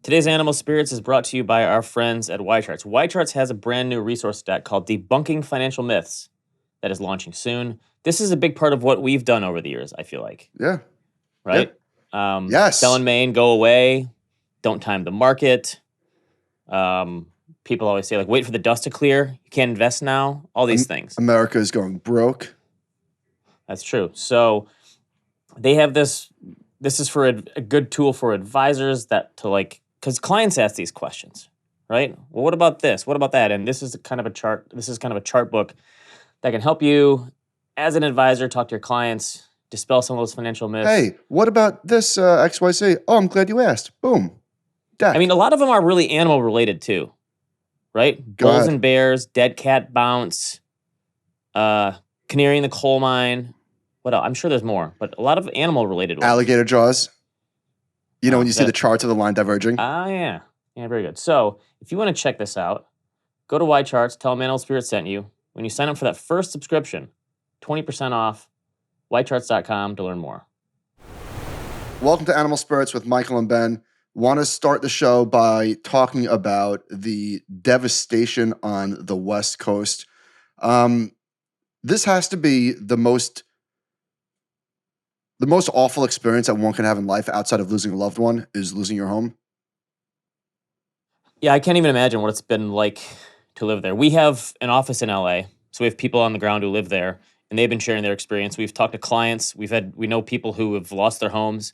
Today's Animal Spirits is brought to you by our friends at YCharts. YCharts has a brand new resource stack called Debunking Financial Myths that is launching soon. This is a big part of what we've done over the years, I feel like. Yeah. Right? Yeah. Yes. Sell in Maine, go away. Don't time the market. People always say, like, wait for the dust to clear. You can't invest now. All these things. America is going broke. That's true. So they have this. This is for a good tool for advisors because clients ask these questions, right? Well, what about this? What about that? And this is kind of a chart. This is kind of a chart book that can help you as an advisor talk to your clients, dispel some of those financial myths. Hey, what about this XYZ? Oh, I'm glad you asked. Boom. Deck. I mean, a lot of them are really animal related too, right? Bulls and bears, dead cat bounce, canary in the coal mine. What else? I'm sure there's more, but a lot of animal related ones. Alligator jaws. You know, when you see the charts of the line diverging. Yeah. Yeah, very good. So if you want to check this out, go to YCharts, tell them Animal Spirit sent you. When you sign up for that first subscription, 20% off, YCharts.com to learn more. Welcome to Animal Spirits with Michael and Ben. Want to start the show by talking about the devastation on the West Coast. This has to be the most awful experience that one can have in life outside of losing a loved one is losing your home. Yeah, I can't even imagine what it's been like to live there. We have an office in LA, so we have people on the ground who live there, and they've been sharing their experience. We've talked to clients. We know people who have lost their homes,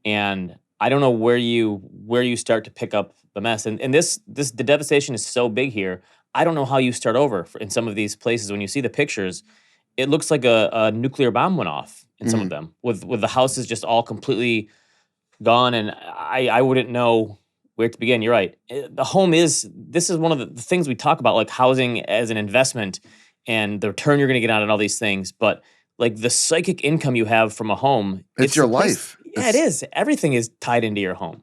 and I don't know where you start to pick up the mess. And the devastation is so big here. I don't know how you start over in some of these places. When you see the pictures, it looks like a nuclear bomb went off in some of them, with the houses just all completely gone. And I wouldn't know where to begin. You're right. This is one of the things we talk about, like housing as an investment and the return you're going to get out of all these things. But like the psychic income you have from a home, it's your life. Yeah, it is. Everything is tied into your home.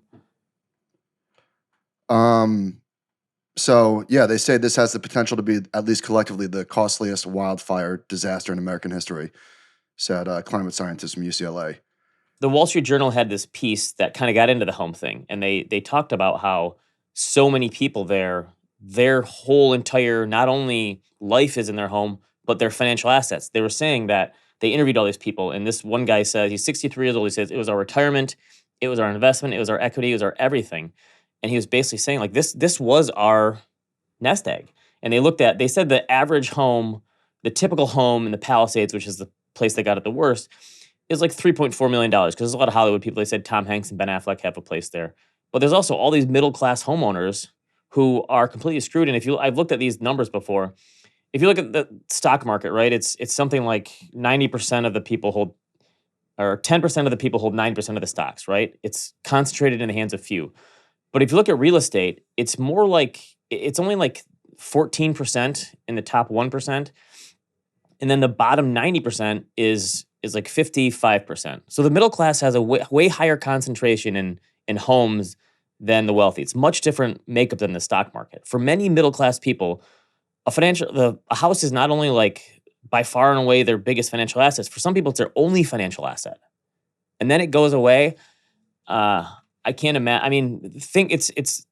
So yeah, they say this has the potential to be, at least collectively, the costliest wildfire disaster in American history, said climate scientist from UCLA. The Wall Street Journal had this piece that kind of got into the home thing, and they talked about how so many people there, their whole entire, not only life is in their home, but their financial assets. They were saying that they interviewed all these people, and this one guy said, he's 63 years old, he says, it was our retirement, it was our investment, it was our equity, it was our everything. And he was basically saying, like, this was our nest egg. And they said the average home, the typical home in the Palisades, which is the place they got it the worst, is like $3.4 million, because there's a lot of Hollywood people. They said Tom Hanks and Ben Affleck have a place there. But there's also all these middle-class homeowners who are completely screwed. And I've looked at these numbers before. If you look at the stock market, right, it's something like 90% of the people hold, or 10% of the people hold 9% of the stocks, right? It's concentrated in the hands of few. But if you look at real estate, it's only like 14% in the top 1%. And then the bottom 90% is like 55%. So the middle class has a way higher concentration in homes than the wealthy. It's much different makeup than the stock market. For many middle class people, a house is not only like by far and away their biggest financial assets. For some people, it's their only financial asset. And then it goes away. I can't imagine. I mean, it's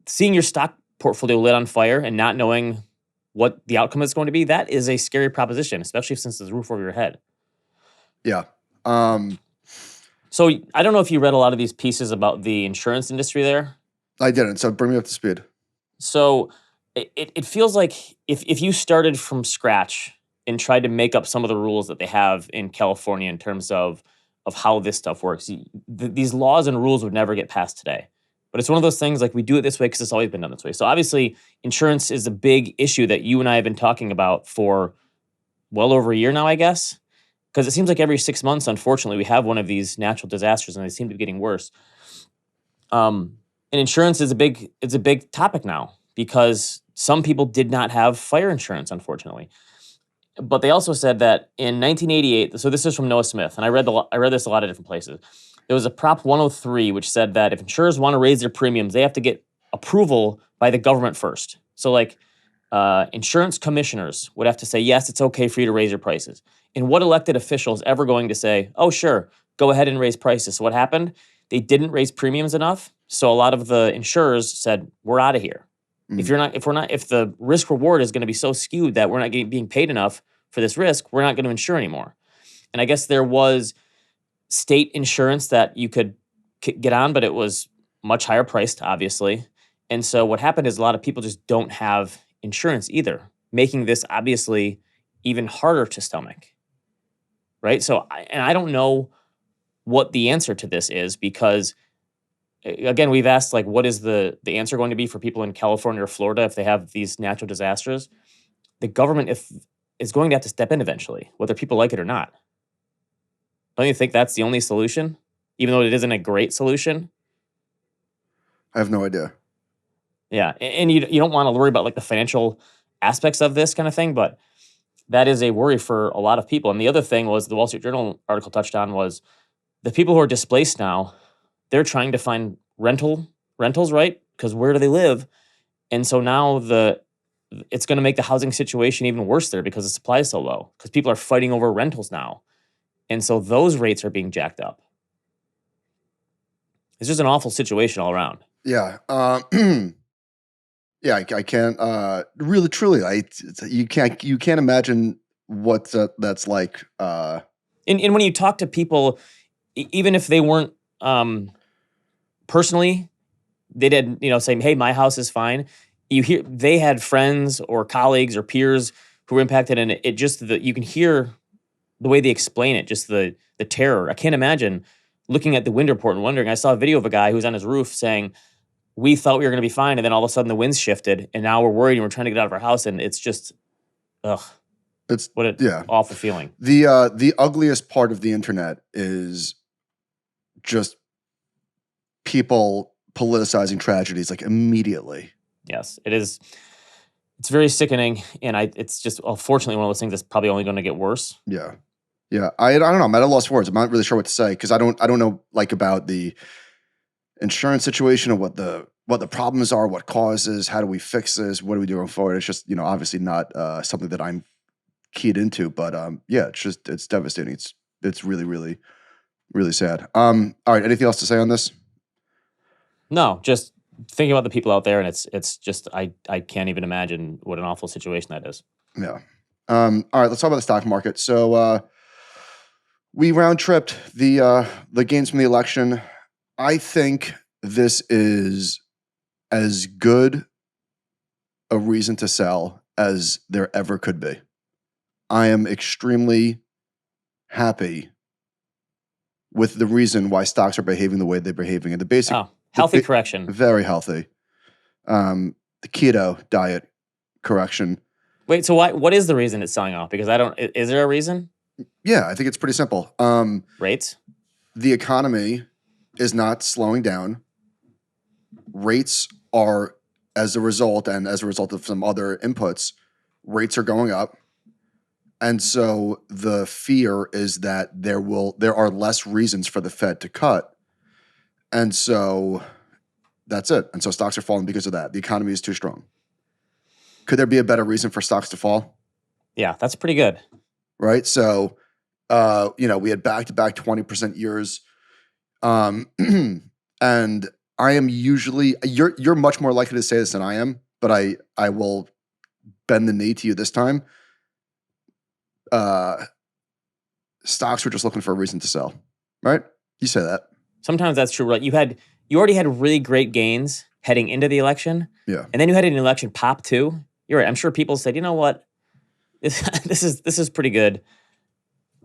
seeing your stock portfolio lit on fire and not knowing what the outcome is going to be. That is a scary proposition, especially since there's a roof over your head. Yeah. So I don't know if you read a lot of these pieces about the insurance industry there. I didn't. So bring me up to speed. So it feels like if you started from scratch and tried to make up some of the rules that they have in California in terms of how this stuff works, these laws and rules would never get passed today. But it's one of those things, like, we do it this way because it's always been done this way. So obviously, insurance is a big issue that you and I have been talking about for well over a year now, I guess. Because it seems like every 6 months, unfortunately, we have one of these natural disasters, and they seem to be getting worse. And insurance is a big topic now, because some people did not have fire insurance, unfortunately. But they also said that in 1988, so this is from Noah Smith, and I read this a lot of different places. There was a Prop 103, which said that if insurers want to raise their premiums, they have to get approval by the government first. So like insurance commissioners would have to say, yes, it's okay for you to raise your prices. And what elected official is ever going to say, oh, sure, go ahead and raise prices. So what happened? They didn't raise premiums enough. So a lot of the insurers said, we're out of here. If the risk reward is going to be so skewed that we're not being paid enough for this risk, we're not going to insure anymore. And I guess there was state insurance that you could get on, but it was much higher priced, obviously. And so what happened is a lot of people just don't have insurance either, making this obviously even harder to stomach, right? So, I don't know what the answer to this is, because again, we've asked, like, what is the answer going to be for people in California or Florida if they have these natural disasters? The government is going to have to step in eventually, whether people like it or not. Don't you think that's the only solution, even though it isn't a great solution? I have no idea. Yeah, and you don't want to worry about like the financial aspects of this kind of thing, but that is a worry for a lot of people. And the other thing was the Wall Street Journal article touched on was the people who are displaced now, they're trying to find rentals, right? Because where do they live? And so now it's going to make the housing situation even worse there because the supply is so low, because people are fighting over rentals now. And so those rates are being jacked up. It's just an awful situation all around. Yeah. Yeah, I can't really truly you can't imagine what that's like. And when you talk to people, even if they weren't personally, they did, saying, hey, my house is fine. You hear they had friends or colleagues or peers who were impacted, and it just you can hear the way they explain it, just the terror. I can't imagine looking at the wind report and wondering. I saw a video of a guy who was on his roof saying, we thought we were going to be fine, and then all of a sudden the winds shifted, and now we're worried and we're trying to get out of our house, and it's just, it's what an awful feeling. The ugliest part of the internet is just people politicizing tragedies like immediately. Yes, it is. It's very sickening, and it's just unfortunately one of those things that's probably only going to get worse. Yeah, yeah. I don't know. I'm at a loss for words. I'm not really sure what to say because I don't know like about the insurance situation or what the problems are, what causes, how do we fix this, what do we do going forward? It's just obviously not something that I'm keyed into, but yeah, it's devastating. It's really really really sad. All right, anything else to say on this? No, just thinking about the people out there, and it's just I can't even imagine what an awful situation that is. Yeah. All right, let's talk about the stock market. So we round tripped the gains from the election. I think this is as good a reason to sell as there ever could be. I am extremely happy with the reason why stocks are behaving the way they're behaving. And the basic healthy correction. Very healthy. The keto diet correction. Wait, so what is the reason it's selling off? Because is there a reason? Yeah, I think it's pretty simple. Rates? The economy is not slowing down. Rates are, as a result of some other inputs, rates are going up. And so the fear is that there are less reasons for the Fed to cut. And so that's it. And so stocks are falling because of that. The economy is too strong. Could there be a better reason for stocks to fall? Yeah, that's pretty good. Right? So, we had back-to-back 20% years. And I am usually, you're much more likely to say this than I am, but I will bend the knee to you this time. Stocks were just looking for a reason to sell, right? You say that. Sometimes that's true, right? You already had really great gains heading into the election. Yeah. And then you had an election pop too. You're right. I'm sure people said, you know what? This is pretty good.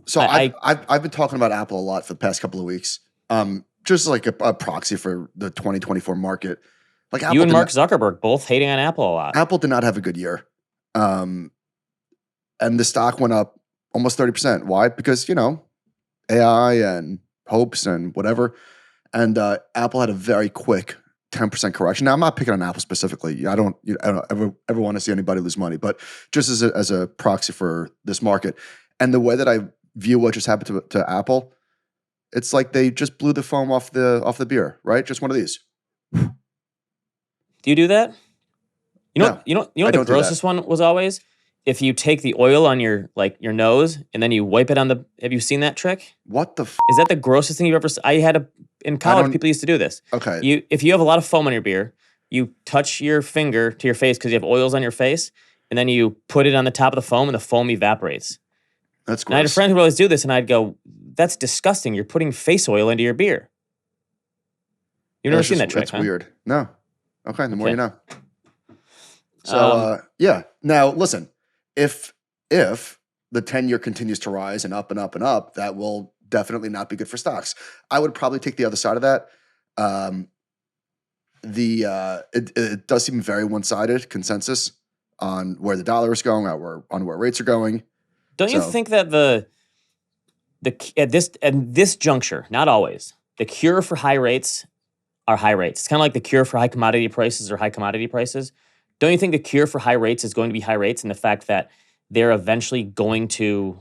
So I've been talking about Apple a lot for the past couple of weeks. Just like a proxy for the 2024 market. Like Apple you and Mark Zuckerberg both hating on Apple a lot. Apple did not have a good year. And the stock went up almost 30%. Why? Because, AI and hopes and whatever. And Apple had a very quick 10% correction. Now, I'm not picking on Apple specifically. I don't ever want to see anybody lose money, but just as a proxy for this market. And the way that I view what just happened to Apple, it's like they just blew the foam off the beer, right? Just one of these. Do you do that? You know No, what the grossest one was always? if you take the oil on your nose and then you wipe it on the, have you seen that trick? What the Is that the grossest thing you've ever seen? In college, people used to do this. Okay. If you have a lot of foam on your beer, you touch your finger to your face because you have oils on your face, and then you put it on the top of the foam and the foam evaporates. That's gross. And I had a friend who would always do this, and I'd go, that's disgusting. You're putting face oil into your beer. You've never seen that trick, That's huh? weird. No. Okay, the more you know. So, Now, listen, if the 10-year continues to rise and up and up and up, that will definitely not be good for stocks. I would probably take the other side of that. It does seem very one-sided consensus on where the dollar is going, on where rates are going. Don't you think that at this juncture, not always, the cure for high rates are high rates? It's kind of like the cure for high commodity prices or high commodity prices. Don't you think the cure for high rates is going to be high rates, and the fact that they're eventually going to,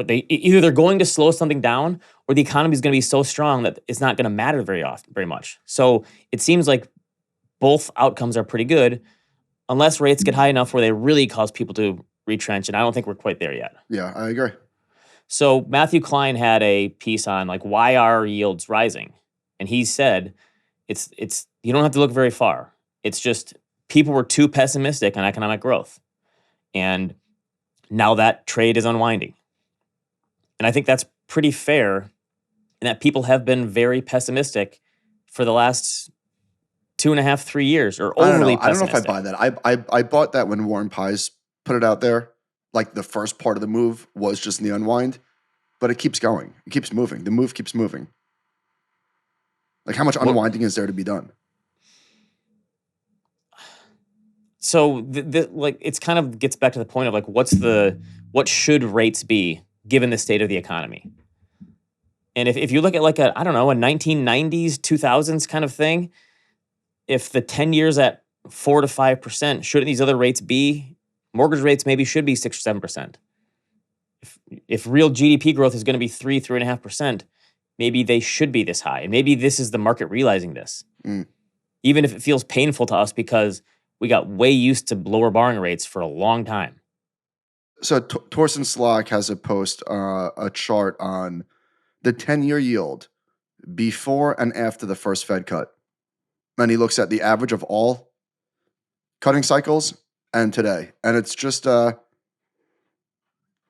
either they're going to slow something down, or the economy is going to be so strong that it's not going to matter very much. So it seems like both outcomes are pretty good, unless rates get high enough where they really cause people to retrench, and I don't think we're quite there yet. Yeah, I agree. So Matthew Klein had a piece on why are yields rising, and he said it's you don't have to look very far. It's just people were too pessimistic on economic growth, and now that trade is unwinding. And I think that's pretty fair, and that people have been very pessimistic for the last 2.5, 3 years, or overly pessimistic. I don't know if I buy that. I bought that when Warren Pies put it out there. Like the first part of the move was just in the unwind, but it keeps going. It keeps moving. The move keeps moving. Like how much unwinding is there to be done? So it's kind of gets back to the point of what should rates be given the state of the economy? And if you look at a 1990s, 2000s kind of thing, if the 10 years at 4 to 5%, shouldn't these other rates be? Mortgage rates maybe should be 6 or 7%. If real GDP growth is going to be 3.5%, maybe they should be this high. And maybe this is the market realizing this. Even if it feels painful to us because we got way used to lower borrowing rates for a long time. So Torsten Slok has a post, a chart on the 10-year yield before and after the first Fed cut. And he looks at the average of all cutting cycles and today. And it's just,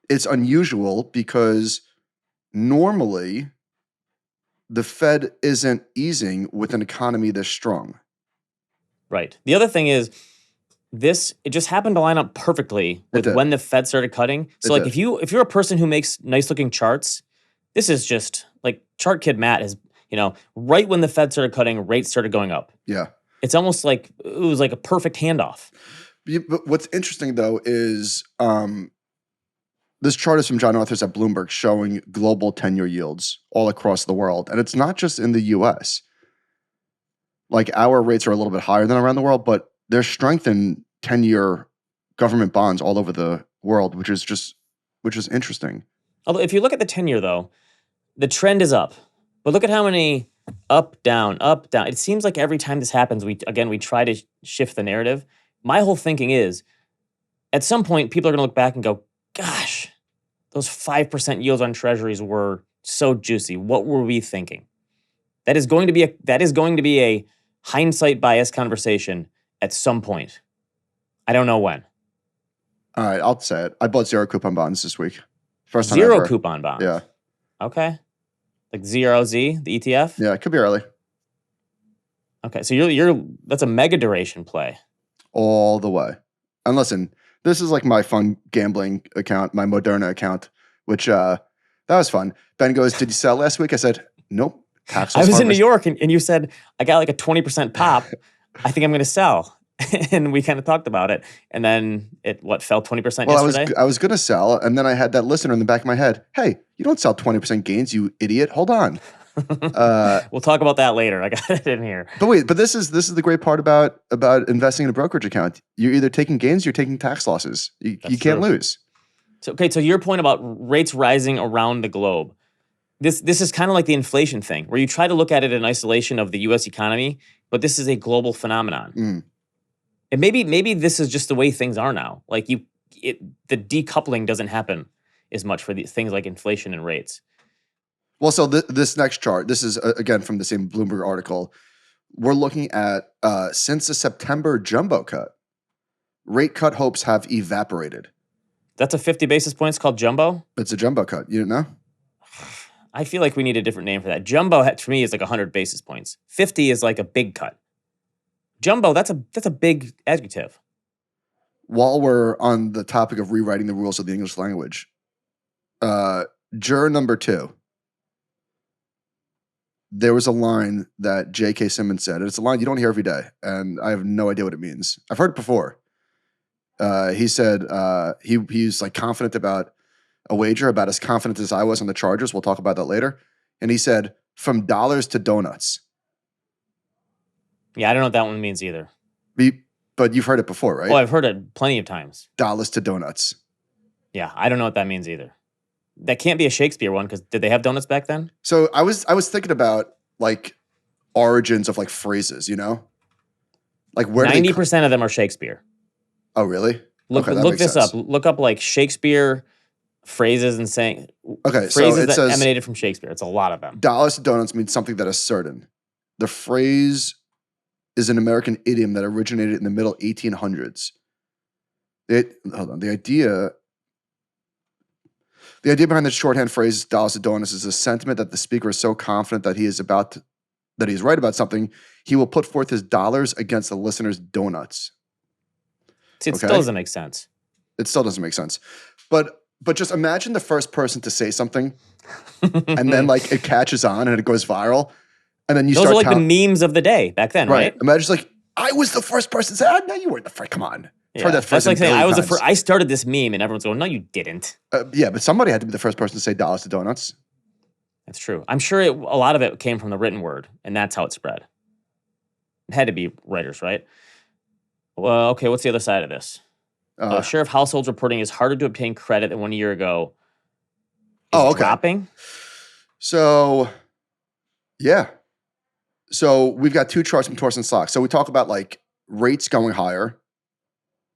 it's unusual because normally the Fed isn't easing with an economy this strong. Right. The other thing is, it just happened to line up perfectly with when the Fed started cutting. So if you're a person who makes nice looking charts, this is just like Chart Kid Matt has, right when the Fed started cutting, rates started going up. Yeah. It's almost like it was like a perfect handoff. But what's interesting though is this chart is from John Arthurs at Bloomberg showing global 10-year yields all across the world. And it's not just in the US. Like our rates are a little bit higher than around the world, but there's strength in 10-year government bonds all over the world, which is interesting. Although if you look at the 10-year though, the trend is up. But look at how many up, down, up, down. It seems like every time this happens, we try to shift the narrative. My whole thinking is, at some point, people are going to look back and go, gosh, those 5% yields on treasuries were so juicy. What were we thinking? That is going to be a hindsight bias conversation at some point. I don't know when. All right, I'll say it. I bought zero coupon bonds this week. First time Zero ever. coupon bonds? Yeah. Okay. Like ZROZ, the ETF? Yeah, it could be early. Okay, so that's a mega duration play. All the way. And listen, this is like my fun gambling account, my Moderna account, which that was fun. Ben goes, did you sell last week? I said, nope. I was in New York and you said, I got like a 20% pop. I think I'm going to sell. And we kind of talked about it. And then it, fell 20% yesterday? I was going to sell. And then I had that listener in the back of my head. Hey, you don't sell 20% gains, you idiot. Hold on. We'll talk about that later. I got it in here. But this is the great part about investing in a brokerage account. You're either taking gains, you're taking tax losses. You can't lose. So your point about rates rising around the globe. This is kind of like the inflation thing, where you try to look at it in isolation of the U.S. economy, but this is a global phenomenon. And maybe this is just the way things are now. Like the decoupling doesn't happen as much for these things like inflation and rates. Well, so this next chart, this is again from the same Bloomberg article. We're looking at since the September jumbo cut, rate cut hopes have evaporated. That's a 50 basis points called jumbo? It's a jumbo cut. You didn't know? I feel like we need a different name for that. Jumbo for me is like 100 basis points. 50 is like a big cut. Jumbo, that's a big adjective. While we're on the topic of rewriting the rules of the English language, juror number 2, there was a line that J.K. Simmons said, and it's a line you don't hear every day, and I have no idea what it means. I've heard it before. He said he's like confident about a wager, about as confident as I was on the Chargers. We'll talk about that later. And he said, from dollars to donuts. Yeah, I don't know what that one means either. But you've heard it before, right? Oh, I've heard it plenty of times. Dollars to donuts. Yeah, I don't know what that means either. That can't be a Shakespeare one, because did they have donuts back then? So I was thinking about like origins of like phrases, like where 90% of them are Shakespeare. Oh, really? Look this up. Look up like Shakespeare phrases and saying phrases that emanated from Shakespeare. It's a lot of them. Dollars to donuts means something that is certain. The phrase is an American idiom that originated in the middle 1800s. The idea behind the shorthand phrase "dollars to donuts" is a sentiment that the speaker is so confident that he's right about something, he will put forth his dollars against the listener's donuts. See, it still doesn't make sense. It still doesn't make sense. But just imagine the first person to say something, and then like it catches on and it goes viral, and then those are like the memes of the day back then, right? Imagine it's like, I was the first person to say, no, you weren't the first. Come on. Yeah. That's like saying I started this meme, and everyone's going, no, you didn't. Yeah, but somebody had to be the first person to say dollars to donuts. That's true. I'm sure a lot of it came from the written word, and that's how it spread. It had to be writers, right? Well, okay, what's the other side of this? Share of households reporting is harder to obtain credit than 1 year ago. Is dropping? So, yeah. So we've got 2 charts from Torsten Slok. So we talk about like rates going higher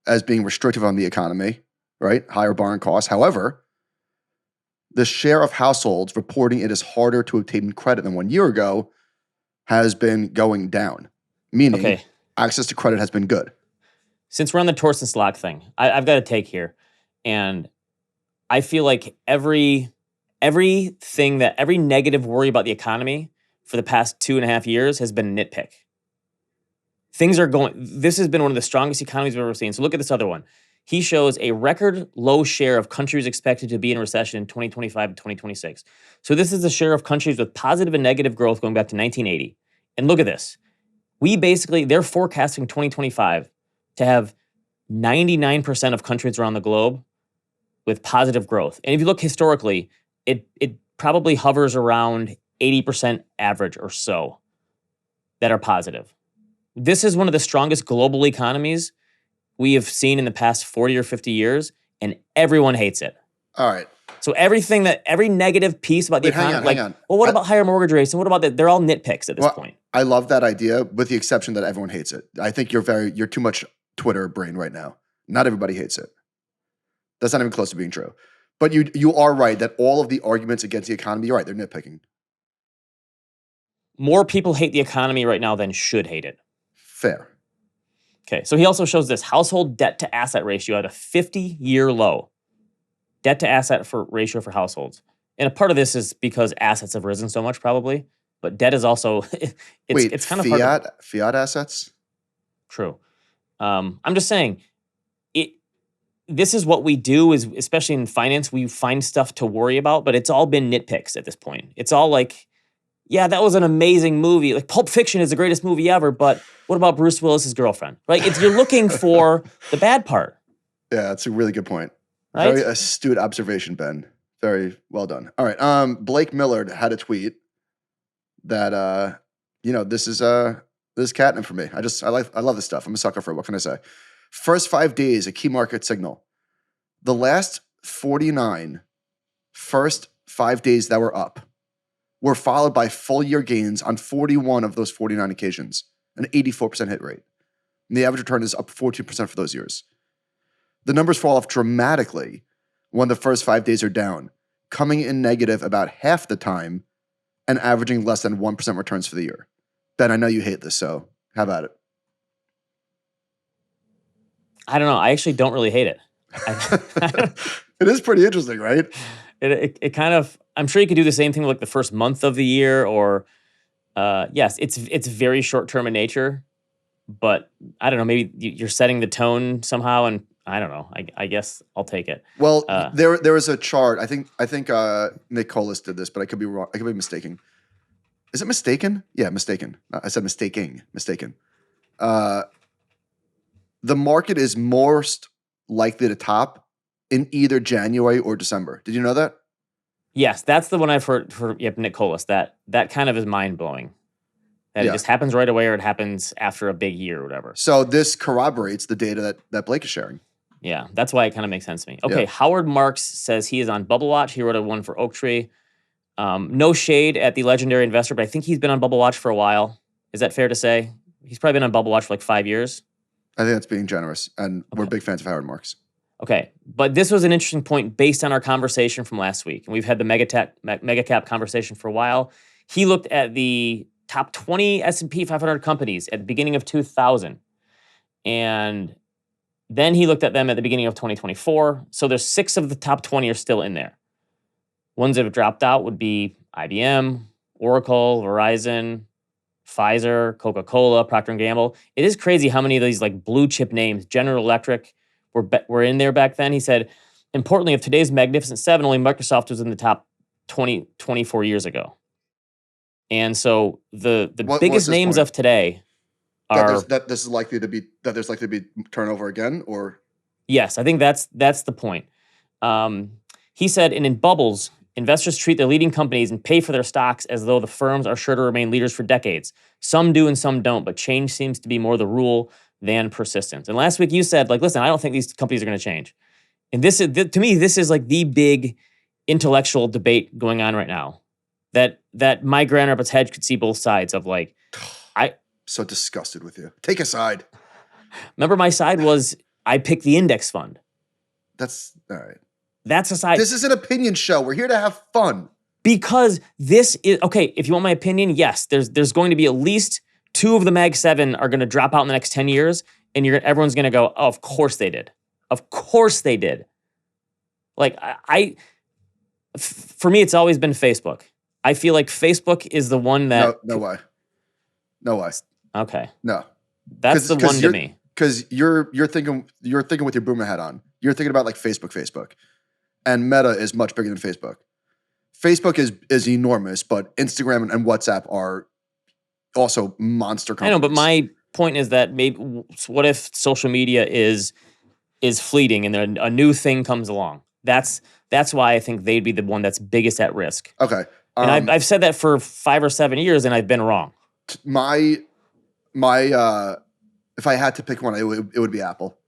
as being restrictive on the economy, right? Higher borrowing costs. However, the share of households reporting it is harder to obtain credit than 1 year ago has been going down, meaning access to credit has been good. Since we're on the Torsten Slok thing, I've got a take here, and I feel like every negative worry about the economy for the past 2.5 years has been a nitpick. This has been one of the strongest economies we've ever seen. So look at this other one. He shows a record low share of countries expected to be in recession in 2025 to 2026. So this is the share of countries with positive and negative growth going back to 1980. And look at this. They're forecasting 2025 to have 99% of countries around the globe with positive growth. And if you look historically, it probably hovers around 80% average or so that are positive. This is one of the strongest global economies we have seen in the past 40 or 50 years, and everyone hates it. All right. So every negative piece about the economy, hang on. Well, what about higher mortgage rates, and what about that? They're all nitpicks at this point. I love that idea, with the exception that everyone hates it. I think you're too much Twitter brain right now. Not everybody hates it. That's not even close to being true. But you are right that all of the arguments against the economy, you're right, they're nitpicking. More people hate the economy right now than should hate it. Fair. Okay, so he also shows this household debt to asset ratio at a 50-year low. Debt to asset ratio for households. And a part of this is because assets have risen so much, probably. But debt is also it's kind of hard. Fiat assets? True. I'm just saying, this is what we do, is especially in finance, we find stuff to worry about, but it's all been nitpicks at this point. It's all like, yeah, that was an amazing movie. Like Pulp Fiction is the greatest movie ever, but what about Bruce Willis's girlfriend? Right? You're looking for the bad part. Yeah, that's a really good point. Right? Very astute observation, Ben. Very well done. All right. Blake Millard had a tweet that this is catnip for me. I love this stuff. I'm a sucker for it. What can I say? First 5 days, a key market signal. The last 49 first 5 days that were up were followed by full year gains on 41 of those 49 occasions, an 84% hit rate. And the average return is up 14% for those years. The numbers fall off dramatically when the first 5 days are down, coming in negative about half the time and averaging less than 1% returns for the year. Ben, I know you hate this, so how about it? I don't know. I actually don't really hate it. It is pretty interesting, right? It kind of, I'm sure you could do the same thing with like the first month of the year, or yes, it's very short term in nature, but I don't know, maybe you're setting the tone somehow, and I don't know. I guess I'll take it. Well, there was a chart. I think Nick Colas did this, but I could be wrong. I could be mistaken. Is it mistaken? Yeah, mistaken. I said mistaking. Mistaken. The market is most likely to top in either January or December. Did you know that? Yes, that's the one I've heard for Nick Colas. That kind of is mind blowing. That it just happens right away, or it happens after a big year or whatever. So this corroborates the data that Blake is sharing. Yeah, that's why it kind of makes sense to me. Okay, Howard Marks says he is on Bubble Watch. He wrote a one for Oaktree. No shade at the legendary investor, but I think he's been on Bubble Watch for a while. Is that fair to say? He's probably been on Bubble Watch for like 5 years. I think that's being generous, and we're big fans of Howard Marks. Okay, but this was an interesting point based on our conversation from last week, and we've had the mega cap conversation for a while. He looked at the top 20 S&P 500 companies at the beginning of 2000, and then he looked at them at the beginning of 2024. So there's 6 of the top 20 are still in there. Ones that have dropped out would be IBM, Oracle, Verizon, Pfizer, Coca-Cola, Procter & Gamble. It is crazy how many of these like blue chip names, General Electric, were in there back then. He said, importantly, of today's Magnificent Seven, only Microsoft was in the top 24 years ago. And so the biggest names of today are that there's likely to be turnover again, or yes, I think that's the point. He said, and in bubbles, investors treat their leading companies and pay for their stocks as though the firms are sure to remain leaders for decades. Some do and some don't, but change seems to be more the rule than persistence. And last week you said, like, listen, I don't think these companies are going to change. And this is, to me, this is like the big intellectual debate going on right now. That my Grand Rapids hedge could see both sides of like, so disgusted with you. Take a side. Remember, my side was I picked the index fund. That's all right. That's a side. This is an opinion show. We're here to have fun. Because this is, okay, if you want my opinion, yes, there's going to be at least 2 of the Mag 7 are going to drop out in the next 10 years, and everyone's going to go, oh, of course they did. Of course they did. Like, for me, it's always been Facebook. I feel like Facebook is the one that... No way. No way. Okay. No. That's the one to me. Because you're thinking with your boomer hat on. You're thinking about like Facebook. And Meta is much bigger than Facebook. Facebook is enormous, but Instagram and WhatsApp are also monster companies. I know, but my point is that maybe what if social media is fleeting and then a new thing comes along? That's why I think they'd be the one that's biggest at risk. Okay. And I've said that for 5 or 7 years, and I've been wrong. My if I had to pick one, it would be Apple.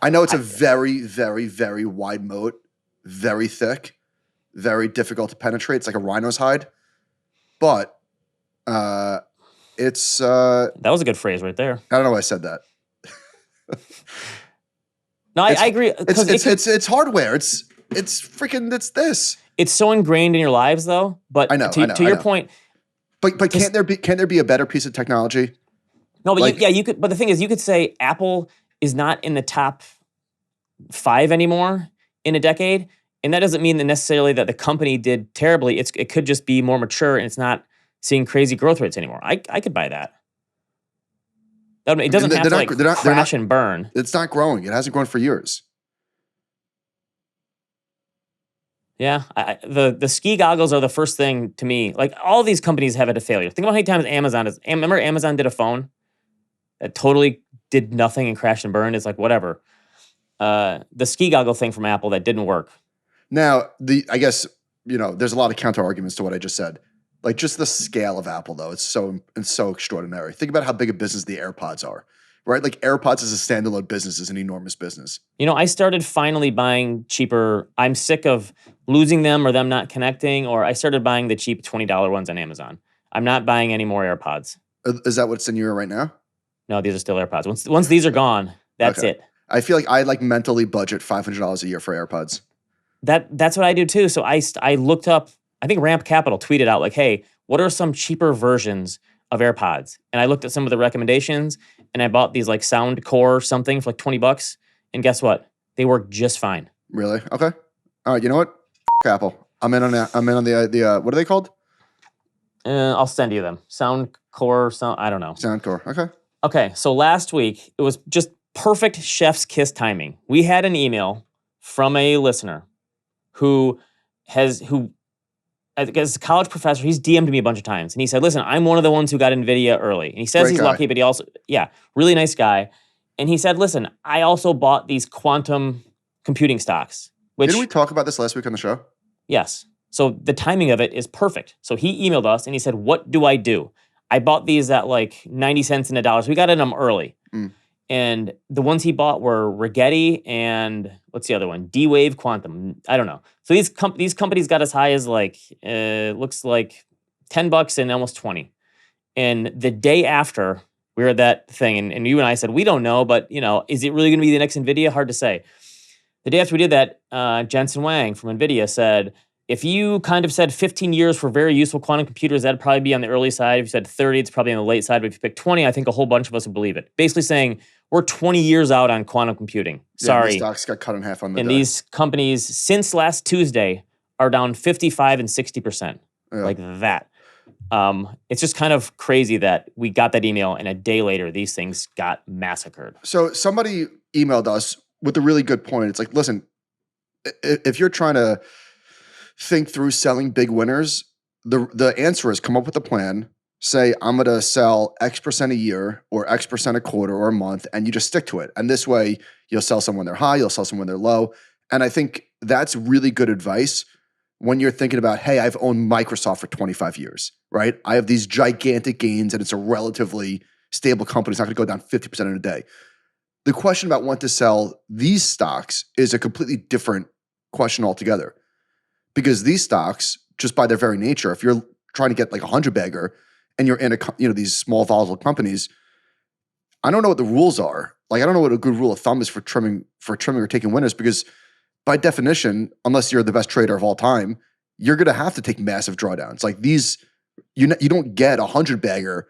I know it's a very, very, very wide moat, very thick, very difficult to penetrate. It's like a rhino's hide, but it's that was a good phrase right there. I don't know why I said that. No, I agree. It's hardware. It's this. It's so ingrained in your lives, though. But I know. To your point, but can't there be a better piece of technology? No, but you could. But the thing is, you could say Apple is not in the top 5 anymore in a decade, and that doesn't mean that necessarily that the company did terribly. It could just be more mature and it's not seeing crazy growth rates anymore. I could buy that. It doesn't have to crash and burn. It's not growing. It hasn't grown for years. Yeah, the ski goggles are the first thing to me. Like, all these companies have had a failure. Think about how many times Amazon is. Remember Amazon did a phone that totally did nothing and crashed and burned? It's like, whatever. The ski goggle thing from Apple that didn't work. Now, I guess, there's a lot of counter arguments to what I just said. Like, just the scale of Apple, though, it's so extraordinary. Think about how big a business the AirPods are, right? Like, AirPods as a standalone business is an enormous business. I started finally buying cheaper. I'm sick of losing them or them not connecting, or I started buying the cheap $20 ones on Amazon. I'm not buying any more AirPods. Is that what's in your ear right now? No, these are still AirPods. Once these are gone, that's Okay. it. I feel like I like mentally budget $500 a year for AirPods. That's what I do too. So I looked up, I think Ramp Capital tweeted out like, hey, what are some cheaper versions of AirPods? And I looked at some of the recommendations and I bought these like Soundcore something for like $20. And guess what? They work just fine. Really? Okay. All right. You know what? Apple. I'm in on the what are they called? I'll send you them. Soundcore, I don't know. Soundcore. Okay. Okay, so last week, it was just perfect chef's kiss timing. We had an email from a listener who as a college professor, he's DM'd me a bunch of times. And he said, listen, I'm one of the ones who got NVIDIA early. And he says Great he's guy. lucky, but he also, really nice guy. And he said, listen, I also bought these quantum computing stocks. Which, Didn't we talk about this last week on the show? yes. So the timing of it is perfect. So he emailed us and he said, what do I do? I bought these at like 90 cents and $1. So we got in them early. Mm. And the ones he bought were Rigetti and what's the other one? D-Wave Quantum. I don't know. So these companies got as high as like, looks like $10 and almost 20. And the day after we were at that thing, and you and I said, we don't know, but is it really going to be the next NVIDIA? Hard to say. The day after we did that, Jensen Wang from NVIDIA said, if you kind of said 15 years for very useful quantum computers, that'd probably be on the early side. If you said 30, it's probably on the late side. But if you pick 20, I think a whole bunch of us would believe it. Basically saying we're 20 years out on quantum computing. Sorry. Yeah, the stocks got cut in half on the And day. these companies, since last Tuesday, are down 55 and 60%. Yeah. Like that. It's just kind of crazy that we got that email and a day later, these things got massacred. So somebody emailed us with a really good point. It's like, listen, if you're trying to think through selling big winners, the answer is come up with a plan, say, I'm going to sell X% a year or X% a quarter or a month, and you just stick to it. And this way, you'll sell some when they're high, you'll sell some when they're low. And I think that's really good advice when you're thinking about, hey, I've owned Microsoft for 25 years, right? I have these gigantic gains and it's a relatively stable company. It's not going to go down 50% in a day. The question about when to sell these stocks is a completely different question altogether. Because these stocks, just by their very nature, if you're trying to get like a 100-bagger and you're in these small volatile companies, I don't know what the rules are. Like I don't know what a good rule of thumb is for trimming or taking winners, because by definition, unless you're the best trader of all time, you're going to have to take massive drawdowns. Like these, you don't get a 100-bagger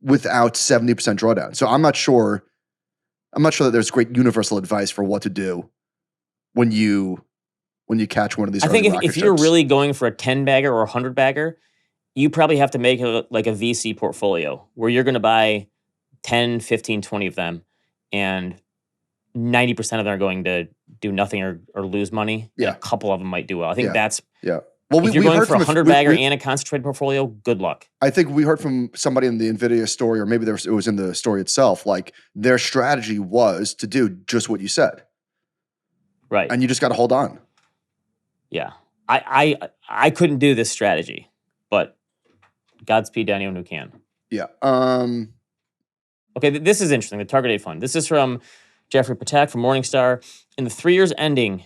without 70% drawdown. So I'm not sure that there's great universal advice for what to do when you catch one of these. I think if you're really going for a 10-bagger or a 100-bagger, you probably have to make like a VC portfolio where you're going to buy 10, 15, 20 of them, and 90% of them are going to do nothing or lose money. Yeah. And a couple of them might do well. I think that's... Yeah. Well, if you're going for a 100-bagger and a concentrated portfolio, good luck. I think we heard from somebody in the NVIDIA story, or maybe it was in the story itself, like their strategy was to do just what you said. Right. And you just got to hold on. Yeah. I couldn't do this strategy, but Godspeed to anyone who can. Yeah. Okay, this is interesting, the target date fund. This is from Jeffrey Patek from Morningstar. In the 3 years ending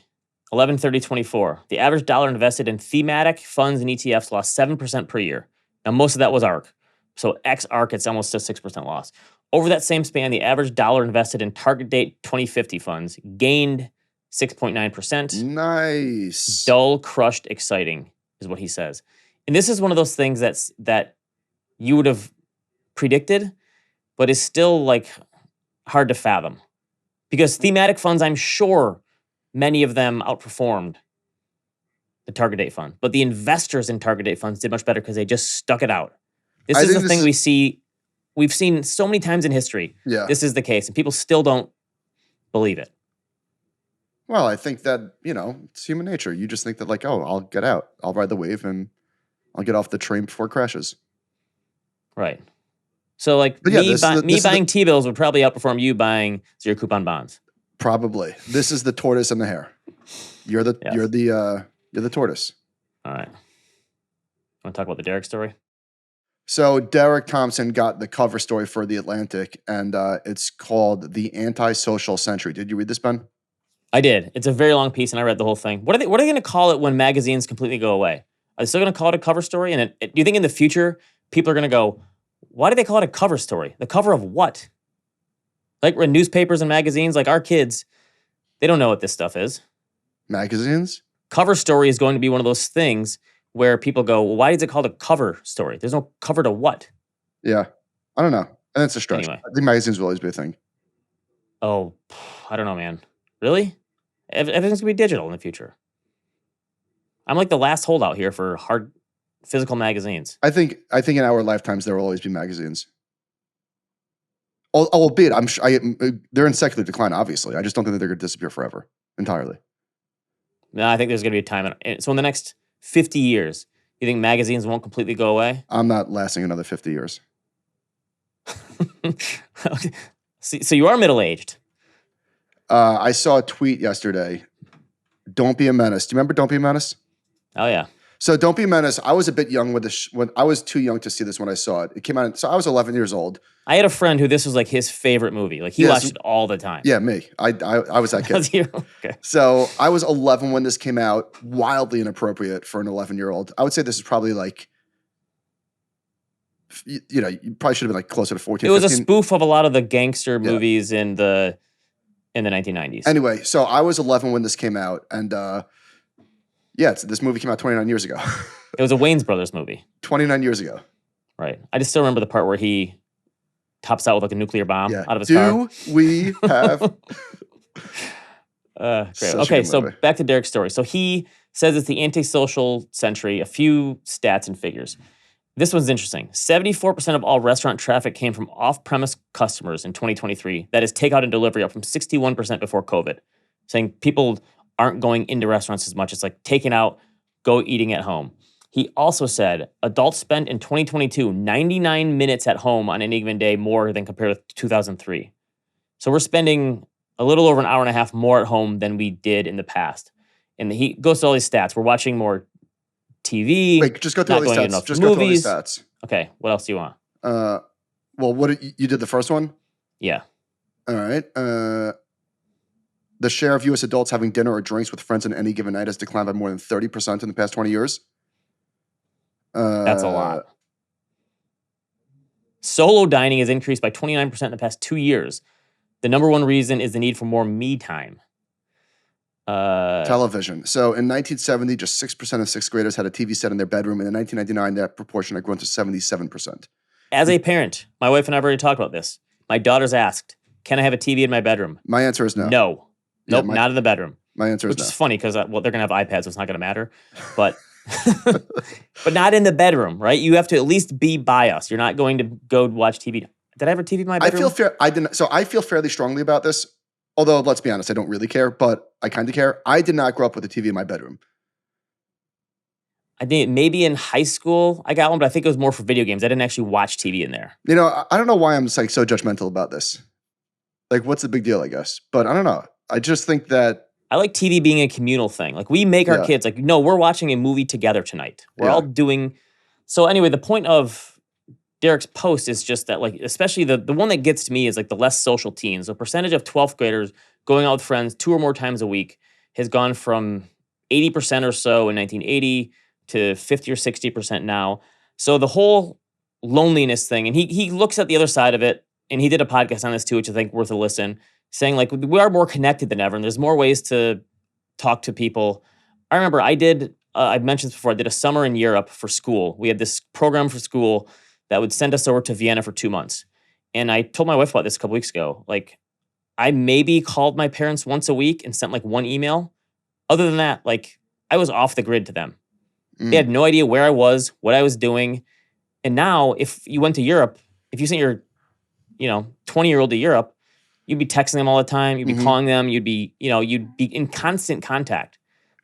11/30/24, the average dollar invested in thematic funds and ETFs lost 7% per year. Now, most of that was ARK. So ex-ARK, it's almost a 6% loss. Over that same span, the average dollar invested in target date 2050 funds gained 6.9%. Nice. Dull, crushed, exciting is what he says. And this is one of those things that you would have predicted, but is still like hard to fathom. Because thematic funds, I'm sure many of them outperformed the target date fund. But the investors in target date funds did much better because they just stuck it out. This is the thing we've seen so many times in history. Yeah. This is the case, and people still don't believe it. Well, I think that, it's human nature. You just think that like, oh, I'll get out. I'll ride the wave and I'll get off the train before it crashes. Right. So like buying T-bills would probably outperform you buying zero coupon bonds. Probably. This is the tortoise and the hare. You're the tortoise. All right. Want to talk about the Derek story? So Derek Thompson got the cover story for The Atlantic, and it's called The Antisocial Century. Did you read this, Ben? I did. It's a very long piece, and I read the whole thing. What are they going to call it when magazines completely go away? Are they still going to call it a cover story? And do you think in the future people are going to go, why do they call it a cover story? The cover of what? Like newspapers and magazines, like our kids, they don't know what this stuff is. Magazines? Cover story is going to be one of those things where people go, well, why is it called a cover story? There's no cover to what? Yeah. I don't know. And it's a stretch. Anyway. I think magazines will always be a thing. Oh, I don't know, man. Really? Everything's going to be digital in the future. I'm like the last holdout here for hard physical magazines. I think in our lifetimes there will always be magazines. Albeit, they're in secular decline, obviously. I just don't think that they're going to disappear forever, entirely. No, I think there's going to be a time. So in the next 50 years, you think magazines won't completely go away? I'm not lasting another 50 years. Okay. So you are middle-aged. I saw a tweet yesterday. Don't be a menace. Do you remember Don't Be a Menace? Oh, yeah. So Don't Be a Menace, I was a bit young with this. When I was too young to see this when I saw it. It came out, so I was 11 years old. I had a friend who this was like his favorite movie. Like he watched it all the time. Yeah, me. I was that kid. Was you? Okay. So I was 11 when this came out. Wildly inappropriate for an 11-year-old. I would say this is probably like, you probably should have been like closer to 14. It was 15. a spoof of a lot of the gangster movies in the 1990s. Anyway, so I was 11 when this came out, and this movie came out 29 years ago. It was a Wayans Brothers movie. 29 years ago. Right. I just still remember the part where he tops out with like a nuclear bomb out of his Do car. we have... Great. Okay, so back to Derek's story. So he says it's the antisocial century, a few stats and figures. This one's interesting. 74% of all restaurant traffic came from off-premise customers in 2023. That is takeout and delivery, up from 61% before COVID. Saying people aren't going into restaurants as much. It's like taking out, go eating at home. He also said adults spent in 2022 99 minutes at home on any given day more than compared with 2003. So we're spending a little over an hour and a half more at home than we did in the past. And he goes to all these stats. We're watching more TV. Wait, just go through all these stats. Just go through all these stats. Okay, what else do you want? Well, you did the first one? Yeah. All right. The share of U.S. adults having dinner or drinks with friends on any given night has declined by more than 30% in the past 20 years. That's a lot. Solo dining has increased by 29% in the past 2 years. The number one reason is the need for more me time. Television. So in 1970, just 6% of sixth graders had a TV set in their bedroom. And in 1999, that proportion had grown to 77%. As a parent, my wife and I have already talked about this. My daughter's asked, can I have a TV in my bedroom? My answer is no. No. Nope, not in the bedroom. My answer is no. no. Which is funny because, they're going to have iPads, so it's not going to matter. But but not in the bedroom, right? You have to at least be by us. You're not going to go watch TV. Did I have a TV in my bedroom? I feel fairly strongly about this. Although, let's be honest, I don't really care, but I kind of care. I did not grow up with a TV in my bedroom. I think maybe in high school I got one, but I think it was more for video games. I didn't actually watch TV in there. I don't know why I'm like so judgmental about this. Like, what's the big deal, I guess? But I don't know. I just think that I like TV being a communal thing. Like we make our kids like, no, we're watching a movie together tonight. We're all doing. So anyway, the point of Derek's post is just that, like, especially the one that gets to me is like the less social teens. The percentage of 12th graders going out with friends 2 or more times a week has gone from 80% or so in 1980 to 50 or 60% now. So the whole loneliness thing, and he looks at the other side of it, and he did a podcast on this too, which I think worth a listen, saying like we are more connected than ever, and there's more ways to talk to people. I remember I've mentioned this before, I did a summer in Europe for school. We had this program for school that would send us over to Vienna for 2 months. And I told my wife about this a couple weeks ago. Like, I maybe called my parents once a week and sent like one email. Other than that, like, I was off the grid to them. They had no idea where I was, what I was doing. And now, if you went to Europe, if you sent your 20-year-old to Europe, you'd be texting them all the time. You'd be calling them. You'd be in constant contact.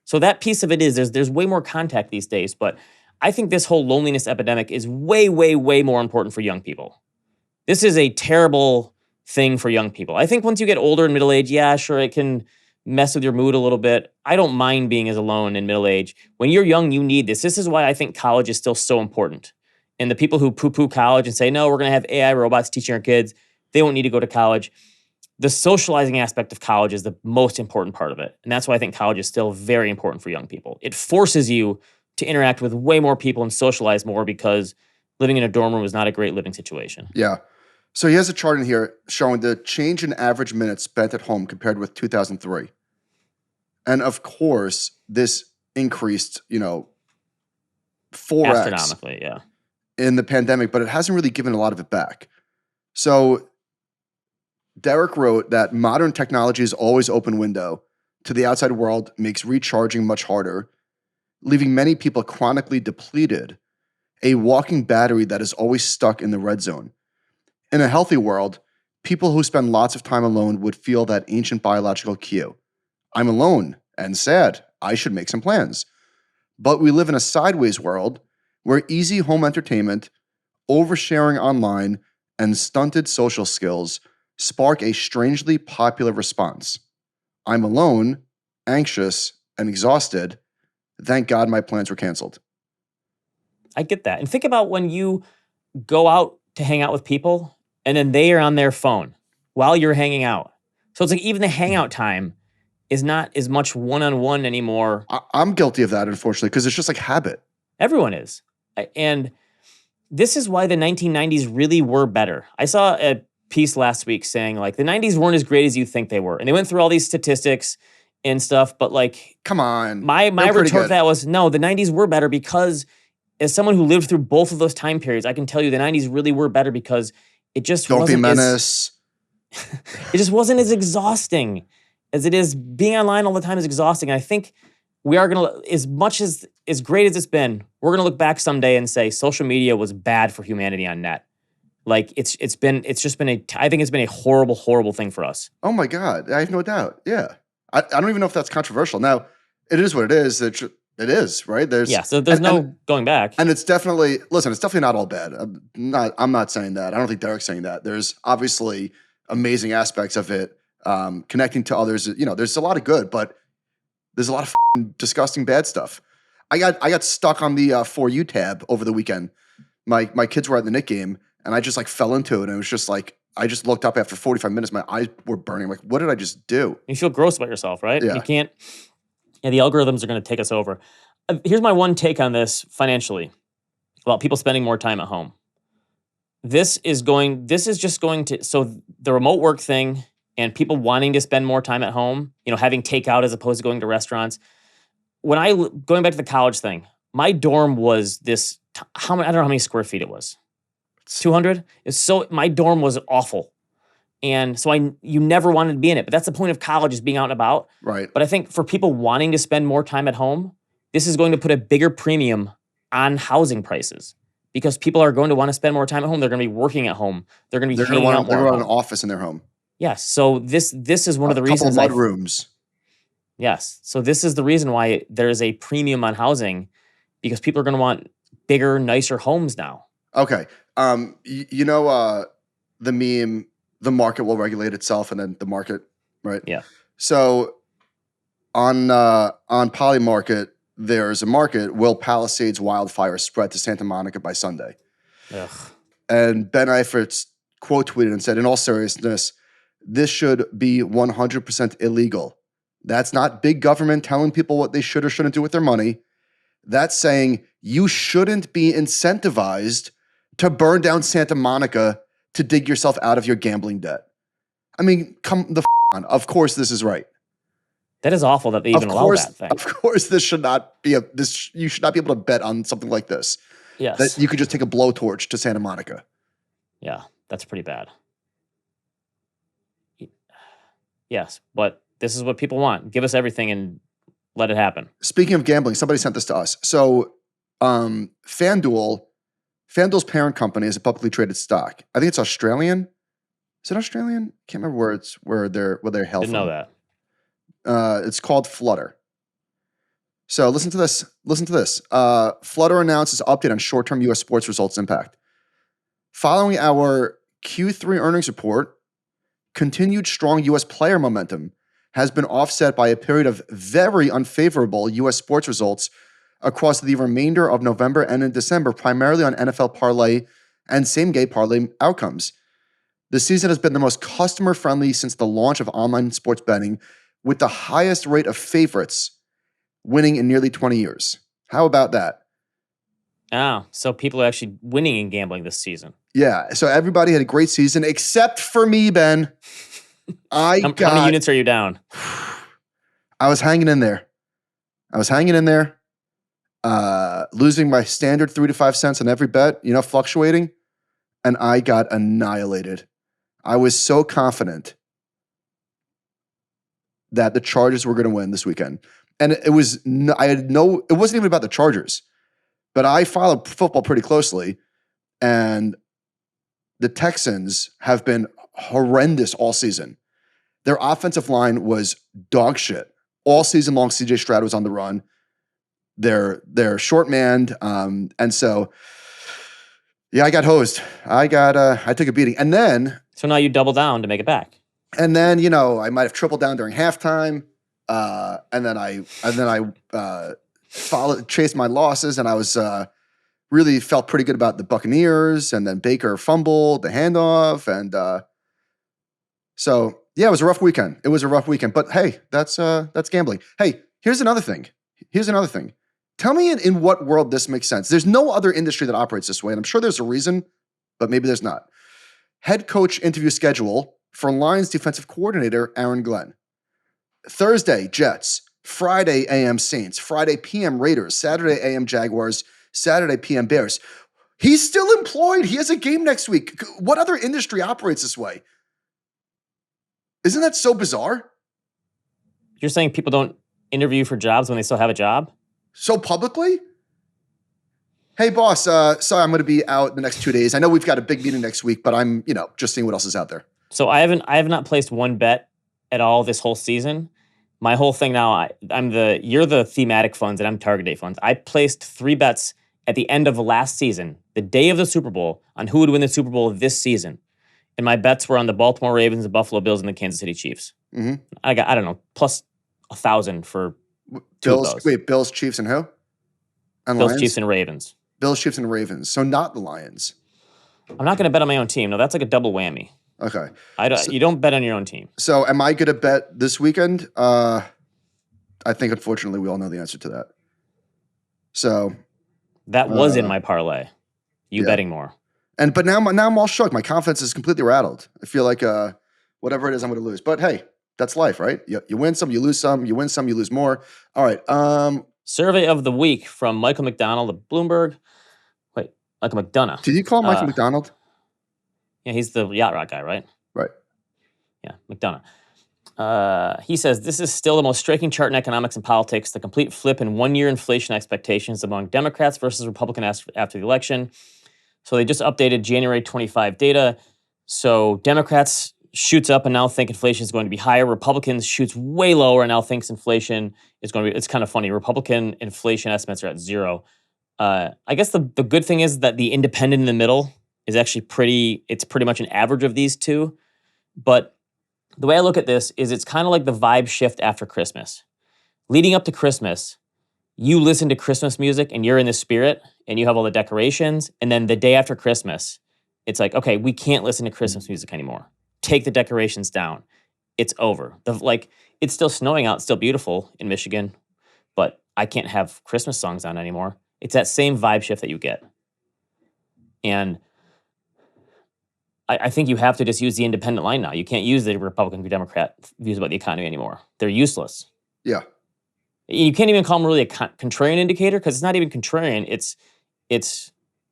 So that piece of it is there's way more contact these days. But I think this whole loneliness epidemic is way, way, way more important for young people. This is a terrible thing for young people. I think once you get older and middle age, yeah, sure, it can mess with your mood a little bit. I don't mind being as alone in middle age. When you're young, you need this. This is why I think college is still so important. And the people who poo-poo college and say, no, we're going to have AI robots teaching our kids, they won't need to go to college. The socializing aspect of college is the most important part of it. And that's why I think college is still very important for young people. It forces you to interact with way more people and socialize more because living in a dorm room is not a great living situation. Yeah. So he has a chart in here showing the change in average minutes spent at home compared with 2003. And of course, this increased, 4x Astronomically, yeah. in the pandemic, but it hasn't really given a lot of it back. So Derek wrote that modern technology's always open window to the outside world makes recharging much harder, leaving many people chronically depleted, a walking battery that is always stuck in the red zone. In a healthy world, people who spend lots of time alone would feel that ancient biological cue. I'm alone and sad. I should make some plans. But we live in a sideways world where easy home entertainment, oversharing online, and stunted social skills spark a strangely popular response. I'm alone, anxious, and exhausted. Thank God my plans were canceled. I get that. And think about when you go out to hang out with people and then they are on their phone while you're hanging out. So it's like even the hangout time is not as much one-on-one anymore. I'm guilty of that, unfortunately, because it's just like habit. Everyone is. And this is why the 1990s really were better. I saw a piece last week saying like the 90s weren't as great as you think they were. And they went through all these statistics and stuff, but like, come on. My retort to that was, no, the 90s were better because as someone who lived through both of those time periods, I can tell you the 90s really were better because it just Don't wasn't be menace. it just wasn't as exhausting as it is. Being online all the time is exhausting. And I think we are going to, as much as great as it's been, we're going to look back someday and say social media was bad for humanity on net. Like I think it's been a horrible, horrible thing for us. Oh my God. I have no doubt. Yeah. I don't even know if that's controversial. Now, it is what it is. It is, right? So there's no going back. And it's definitely, listen, it's definitely not all bad. I'm not saying that. I don't think Derek's saying that. There's obviously amazing aspects of it, connecting to others. There's a lot of good, but there's a lot of disgusting bad stuff. I got stuck on the For You tab over the weekend. My kids were at the Knick game, and I just like fell into it, and it was just like, I just looked up after 45 minutes. My eyes were burning. I'm like, what did I just do? You feel gross about yourself, right? Yeah. You can't. Yeah, the algorithms are going to take us over. Here's my one take on this financially about people spending more time at home. This is just going to, so the remote work thing and people wanting to spend more time at home, having takeout as opposed to going to restaurants. Going back to the college thing, my dorm was I don't know how many square feet it was. 200? My dorm was awful. And so you never wanted to be in it. But that's the point of college, is being out and about. Right. But I think for people wanting to spend more time at home, this is going to put a bigger premium on housing prices because people are going to want to spend more time at home. They're going to be working at home. They're going to be hanging out more. They're going to want an office in their home. Yes. So this is one of the reasons. A couple mud rooms. Yes. So this is the reason why there is a premium on housing, because people are going to want bigger, nicer homes now. Okay. The meme, the market will regulate itself, and then the market, right? Yeah. So on Polymarket, there's a market, will Palisades wildfire spread to Santa Monica by Sunday? Ugh. And Ben Eifert's quote tweeted and said, in all seriousness, this should be 100% illegal. That's not big government telling people what they should or shouldn't do with their money. That's saying you shouldn't be incentivized to burn down Santa Monica to dig yourself out of your gambling debt. I mean, come the on. Of course this is right. That is awful that they even allow that thing. Of course you should not be able to bet on something like this. Yes. That you could just take a blowtorch to Santa Monica. Yeah, that's pretty bad. Yes, but this is what people want. Give us everything and let it happen. Speaking of gambling, somebody sent this to us. So FanDuel's parent company is a publicly traded stock. I think it's Australian. Is it Australian? Can't remember where they're held Didn't from. know that. It's called Flutter. So listen to this. Flutter announces update on short-term U.S. sports results impact. Following our Q3 earnings report, continued strong U.S. player momentum has been offset by a period of very unfavorable U.S. sports results across the remainder of November and in December, primarily on NFL parlay and same-game parlay outcomes. The season has been the most customer-friendly since the launch of online sports betting, with the highest rate of favorites winning in nearly 20 years. How about that? Oh, so people are actually winning in gambling this season. Yeah. So everybody had a great season except for me, Ben. How many units are you down? I was hanging in there. Losing my standard 3 to 5 cents on every bet, fluctuating. And I got annihilated. I was so confident that the Chargers were going to win this weekend. And it wasn't even about the Chargers, but I followed football pretty closely. And the Texans have been horrendous all season. Their offensive line was dog shit. All season long, CJ Stroud was on the run. They're short-manned. And so, yeah, I got hosed. I took a beating. And then... So now you double down to make it back. And then, I might have tripled down during halftime. And then I chased my losses, and I was really felt pretty good about the Buccaneers. And then Baker fumbled the handoff, and so yeah, it was a rough weekend. But hey, that's gambling. Hey, here's another thing. Tell me in what world this makes sense. There's no other industry that operates this way, and I'm sure there's a reason, but maybe there's not. Head coach interview schedule for Lions defensive coordinator Aaron Glenn. Thursday, Jets. Friday, AM Saints. Friday, PM Raiders. Saturday, AM Jaguars. Saturday, PM Bears. He's still employed. He has a game next week. What other industry operates this way? Isn't that so bizarre? You're saying people don't interview for jobs when they still have a job? So publicly? Hey, boss, sorry, I'm going to be out the next 2 days. I know we've got a big meeting next week, but I'm, just seeing what else is out there. So I have not placed one bet at all this whole season. My whole thing now, you're the thematic funds and I'm target date funds. I placed 3 bets at the end of the last season, the day of the Super Bowl, on who would win the Super Bowl this season. And my bets were on the Baltimore Ravens, the Buffalo Bills, and the Kansas City Chiefs. Mm-hmm. I got, I don't know, plus 1,000 for two of those. Wait, Bills, Chiefs, and who? And Bills, Lions? Chiefs, and Ravens. Bills, Chiefs, and Ravens. So not the Lions. I'm not going to bet on my own team. No, that's like a double whammy. Okay. You don't bet on your own team. So am I going to bet this weekend? I think, unfortunately, we all know the answer to that. So that was in my parlay. Betting more. But now I'm all shook. My confidence is completely rattled. I feel like whatever it is, I'm going to lose. But hey, that's life, right? You win some, you lose some. You win some, you lose more. All right. Survey of the week from Michael McDonald of Bloomberg. Wait, Michael McDonough. Did you call Michael McDonald? Yeah, he's the yacht rock guy, right? Right. Yeah, McDonough. He says, this is still the most striking chart in economics and politics, the complete flip in one-year inflation expectations among Democrats versus Republicans after the election. So they just updated January 25 data. So Democrats shoots up and now think inflation is going to be higher. Republicans shoots way lower and now thinks inflation is going to be, it's kind of funny. Republican inflation estimates are at 0. I guess the good thing is that the independent in the middle is actually it's pretty much an average of these two. But the way I look at this is it's kind of like the vibe shift after Christmas. Leading up to Christmas, you listen to Christmas music and you're in the spirit and you have all the decorations. And then the day after Christmas, it's like, okay, we can't listen to Christmas music anymore. Take the decorations down. It's over. It's still snowing out, it's still beautiful in Michigan, but I can't have Christmas songs on anymore. It's that same vibe shift that you get. And I think you have to just use the independent line now. You can't use the Republican or Democrat views about the economy anymore. They're useless. Yeah. You can't even call them really a contrarian indicator because it's not even contrarian. It's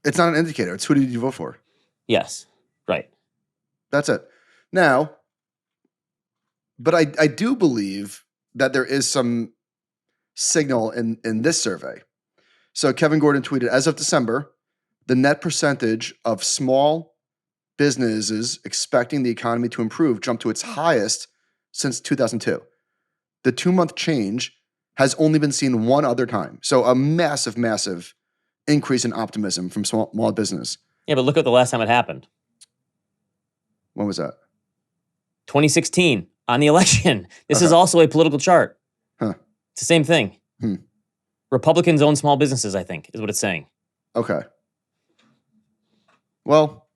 not an indicator. It's who did you vote for? Yes. Right. That's it. Now, but I do believe that there is some signal in this survey. So Kevin Gordon tweeted, as of December, the net percentage of small businesses expecting the economy to improve jumped to its highest since 2002. The 2-month change has only been seen one other time. So a massive, massive increase in optimism from small business. Yeah, but look at the last time it happened. When was that? 2016, on the election. This is also a political chart. Huh. It's the same thing. Republicans own small businesses, I think, is what it's saying. Okay. Well,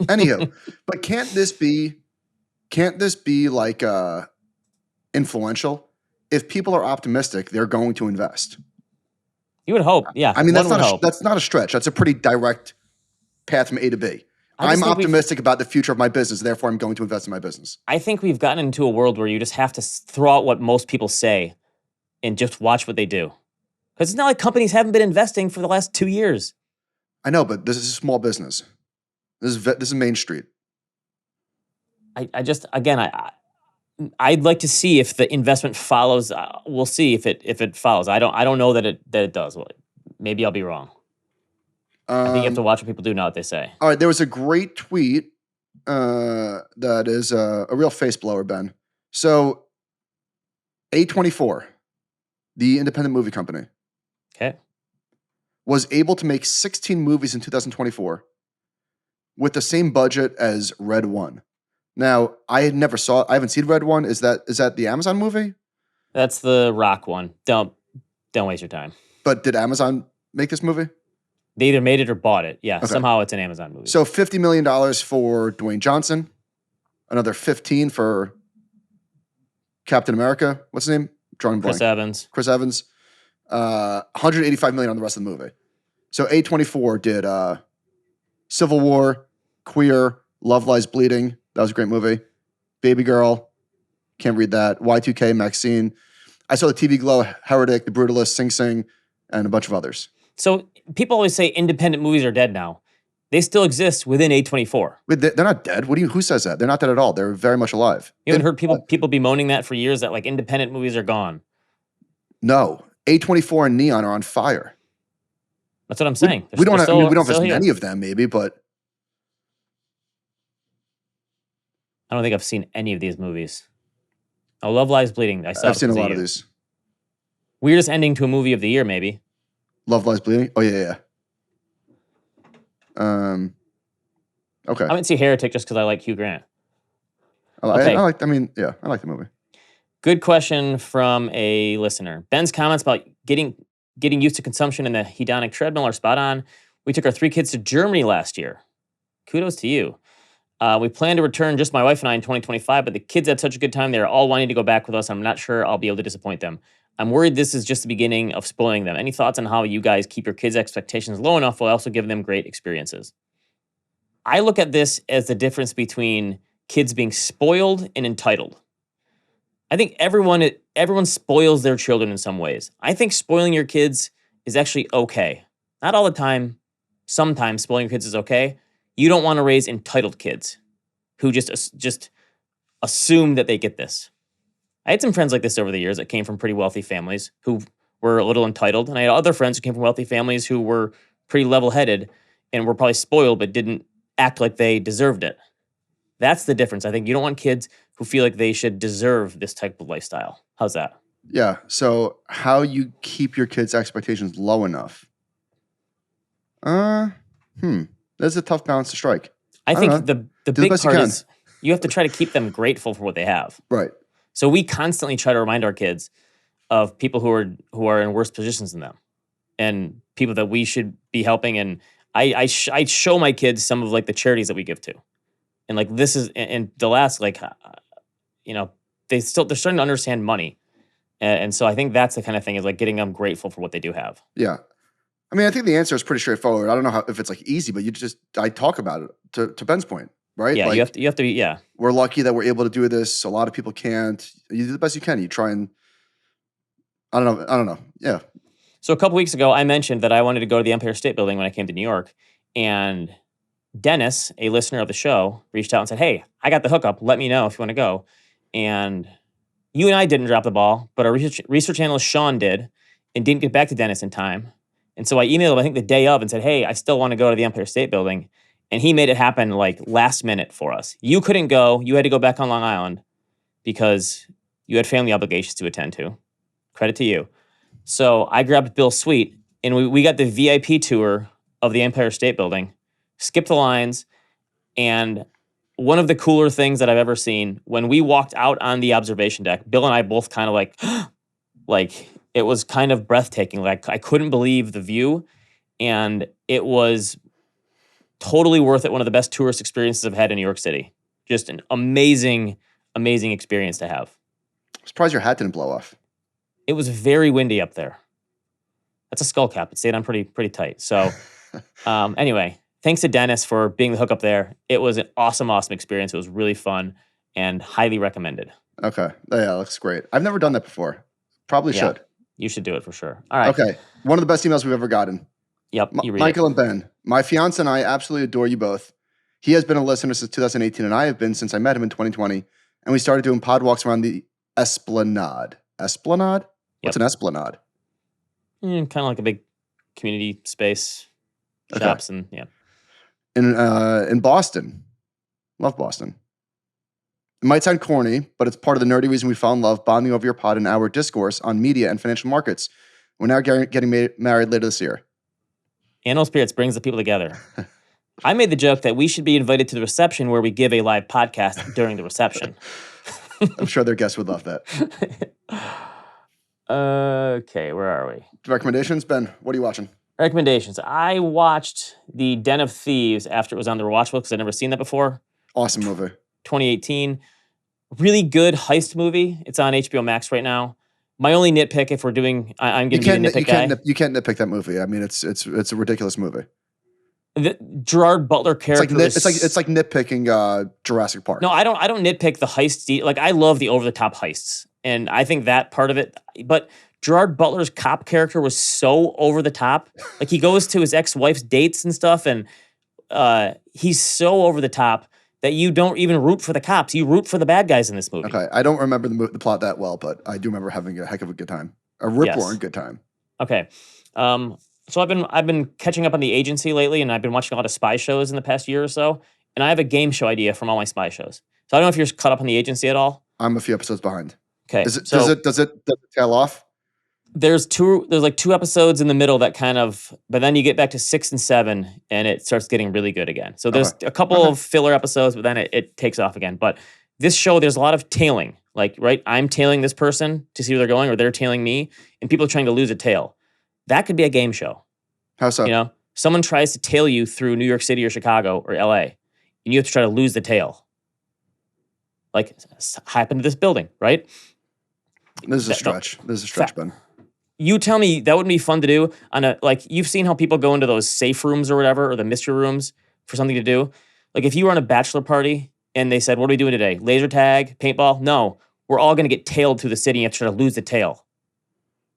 anywho, but can't this be like influential? If people are optimistic, they're going to invest. You would hope, yeah. I mean, one would hope. that's not a stretch. That's a pretty direct path from A to B. I'm I optimistic about the future of my business, therefore I'm going to invest in my business. I think we've gotten into a world where you just have to throw out what most people say and just watch what they do. Because it's not like companies haven't been investing for the last 2 years. I know, but this is a small business. This is Main Street. I'd like to see if the investment follows. We'll see if it follows. I don't know that it does. Well, maybe I'll be wrong. I think you have to watch what people do, not what they say. All right, there was a great tweet that is a real face blower, Ben. So, A24, the independent movie company, Okay. was able to make 16 movies in 2024 with the same budget as Red One. Now, I haven't seen Red One. Is that the Amazon movie? That's the Rock one. Don't waste your time. But did Amazon make this movie? They either made it or bought it. Yeah, Okay. somehow it's an Amazon movie. So $50 million for Dwayne Johnson, another 15 for Captain America. What's his name? Drawing blank. Chris Evans. 185 million on the rest of the movie. So A24 did Civil War, Queer, Love Lies Bleeding. That was a great movie. Baby Girl. Can't read that. Y2K, Maxine. I saw the TV Glow, Heretic, The Brutalist, Sing Sing, and a bunch of others. So people always say independent movies are dead now. They still exist within A24. Wait, they're not dead. Who says that? They're not dead at all. They're very much alive. You haven't heard people bemoaning that for years, that like independent movies are gone. No. A24 and Neon are on fire. That's what I'm saying. We don't have as many of them, maybe, but I don't think I've seen any of these movies. Oh, Love Lies Bleeding. I've seen a lot of these. Weirdest ending to a movie of the year, maybe. Love Lies Bleeding? Oh, yeah. Okay. I went to see Heretic just because I like Hugh Grant. I like the movie. Good question from a listener. Ben's comments about getting used to consumption in the hedonic treadmill are spot on. We took our 3 kids to Germany last year. Kudos to you. We plan to return, just my wife and I, in 2025, but the kids had such a good time. They're all wanting to go back with us. I'm not sure I'll be able to disappoint them. I'm worried this is just the beginning of spoiling them. Any thoughts on how you guys keep your kids' expectations low enough while also giving them great experiences? I look at this as the difference between kids being spoiled and entitled. I think everyone spoils their children in some ways. I think spoiling your kids is actually okay. Not all the time. Sometimes spoiling your kids is okay. You don't want to raise entitled kids who just assume that they get this. I had some friends like this over the years that came from pretty wealthy families who were a little entitled, and I had other friends who came from wealthy families who were pretty level-headed and were probably spoiled but didn't act like they deserved it. That's the difference. I think you don't want kids who feel like they should deserve this type of lifestyle. How's that? Yeah. So how you keep your kids' expectations low enough? That's a tough balance to strike. I think the big part is you have to try to keep them grateful for what they have. Right. So we constantly try to remind our kids of people who are in worse positions than them, and people that we should be helping. And I show my kids some of like the charities that we give to, and like this is and the last they're starting to understand money, and so I think that's the kind of thing is like getting them grateful for what they do have. Yeah. I mean, I think the answer is pretty straightforward. I don't know if it's like easy, but I talk about it to Ben's point, right? Yeah, like, you have to be, yeah. We're lucky that we're able to do this. A lot of people can't. You do the best you can. You try and, I don't know. Yeah. So a couple weeks ago, I mentioned that I wanted to go to the Empire State Building when I came to New York, and Dennis, a listener of the show, reached out and said, "Hey, I got the hookup. Let me know if you want to go." And you and I didn't drop the ball, but our research analyst Sean did, and didn't get back to Dennis in time. And so I emailed him, I think the day of, and said, "Hey, I still want to go to the Empire State Building." And he made it happen like last minute for us. You couldn't go. You had to go back on Long Island because you had family obligations to attend to. Credit to you. So I grabbed Bill's suite, and we got the VIP tour of the Empire State Building, skipped the lines, and one of the cooler things that I've ever seen, when we walked out on the observation deck, Bill and I both kind of like it was kind of breathtaking. Like I couldn't believe the view, and it was totally worth it. One of the best tourist experiences I've had in New York City. Just an amazing, amazing experience to have. I'm surprised your hat didn't blow off. It was very windy up there. That's a skull cap. It stayed on pretty tight. So anyway, thanks to Dennis for being the hookup there. It was an awesome experience. It was really fun and highly recommended. Okay. Yeah, looks great. I've never done that before. Probably should. You should do it for sure. All right. Okay. One of the best emails we've ever gotten. Yep. You read Michael it. and Ben, my fiance and I absolutely adore you both. He has been a listener since 2018, and I have been since I met him in 2020. And we started doing pod walks around the Esplanade. Esplanade? What's an Esplanade? Kind of like a big community space, shops, and In Boston. Love Boston. It might sound corny, but it's part of the nerdy reason we fell in love, bonding over your pod and our discourse on media and financial markets. We're now getting married later this year. Animal Spirits brings the people together. I made the joke that we should be invited to the reception where we give a live podcast during the reception. I'm sure their guests would love that. Okay, where are we? Recommendations? Ben, what are you watching? Recommendations. I watched The Den of Thieves after it was on the watch list because I'd never seen that before. Awesome movie. 2018. Really good heist movie. It's on HBO Max right now. My only nitpick, if we're doing, I'm going to be the nitpick guy. You can't nitpick that movie. I mean, it's a ridiculous movie. The Gerard Butler character it's like nitpicking Jurassic Park. No, I don't nitpick the heist. Like, I love the over the top heists, and I think that part of it. But Gerard Butler's cop character was so over the top. Like, he goes to his ex-wife's dates and stuff, and he's so over the top that you don't even root for the cops. You root for the bad guys in this movie. Okay, I don't remember the plot that well, but I do remember having a heck of a good time. A rip-roaring good time. Okay. So I've been catching up on The Agency lately, and I've been watching a lot of spy shows in the past year or so. And I have a game show idea from all my spy shows. So I don't know if you're caught up on The Agency at all. I'm a few episodes behind. Okay. Does it tail off? There's like 2 episodes in the middle that kind of, but then you get back to 6 and 7, and it starts getting really good again. So there's a couple of filler episodes, but then it takes off again. But this show, there's a lot of tailing. Like, right, I'm tailing this person to see where they're going, or they're tailing me, and people are trying to lose a tail. That could be a game show. How so? You know, someone tries to tail you through New York City or Chicago or LA, and you have to try to lose the tail. Like, happened to this building, right? This is a stretch. Ben. You tell me that wouldn't be fun to do on a, like, you've seen how people go into those safe rooms or whatever, or the mystery rooms for something to do. Like, if you were on a bachelor party and they said, what are we doing today? Laser tag, paintball? No, we're all going to get tailed through the city and you have to try to lose the tail.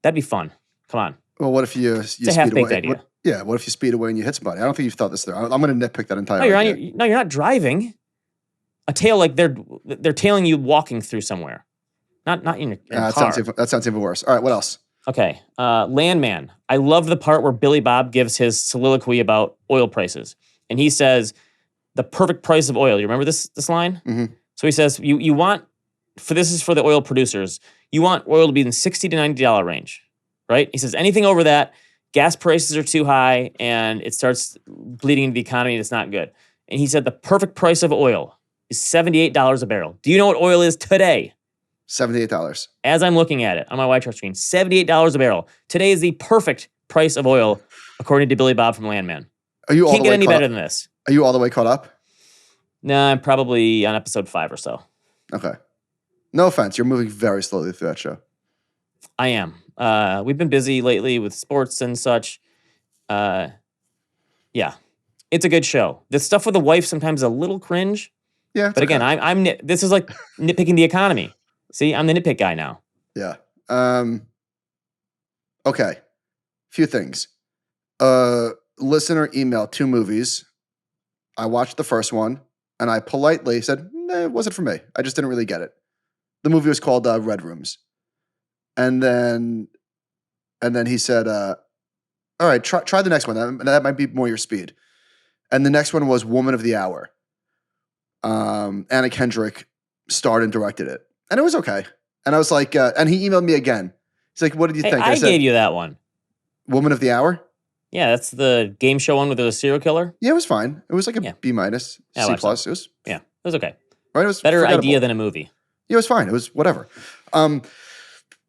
That'd be fun. Come on. Well, what if you it's a half-baked idea. What if you speed away and you hit somebody? I don't think you've thought this through. I'm going to nitpick that entire idea. You're not driving. A tail, like they're tailing you walking through somewhere. Not in your car. That sounds even worse. All right, what else? Okay. Landman. I love the part where Billy Bob gives his soliloquy about oil prices. And he says, the perfect price of oil. You remember this line? Mm-hmm. So he says, you want, this is for the oil producers, you want oil to be in the $60 to $90 range, right? He says, anything over that, gas prices are too high and it starts bleeding into the economy and it's not good. And he said the perfect price of oil is $78 a barrel. Do you know what oil is today? $78. As I'm looking at it on my YCharts screen, $78 a barrel. Today is the perfect price of oil, according to Billy Bob from Landman. Can't get any better than this. Are you all the way caught up? Nah, I'm probably on episode 5 or so. Okay. No offense. You're moving very slowly through that show. I am. We've been busy lately with sports and such. Yeah. It's a good show. The stuff with the wife sometimes is a little cringe. Yeah. But again, this is like nitpicking the economy. See, I'm the nitpick guy now. Yeah. Okay. Few things. Listener emailed 2 movies. I watched the first one, and I politely said, nah, it wasn't for me. I just didn't really get it. The movie was called Red Rooms. And then he said, all right, try the next one. That might be more your speed. And the next one was Woman of the Hour. Anna Kendrick starred and directed it. And it was okay. And I was like, and he emailed me again. He's like, what did you think? I said, gave you that one. Woman of the Hour? Yeah, that's the game show one with the serial killer. Yeah, it was fine. It was like a B-, C+. It was okay. Right? It was better idea than a movie. Yeah, it was fine. It was whatever. And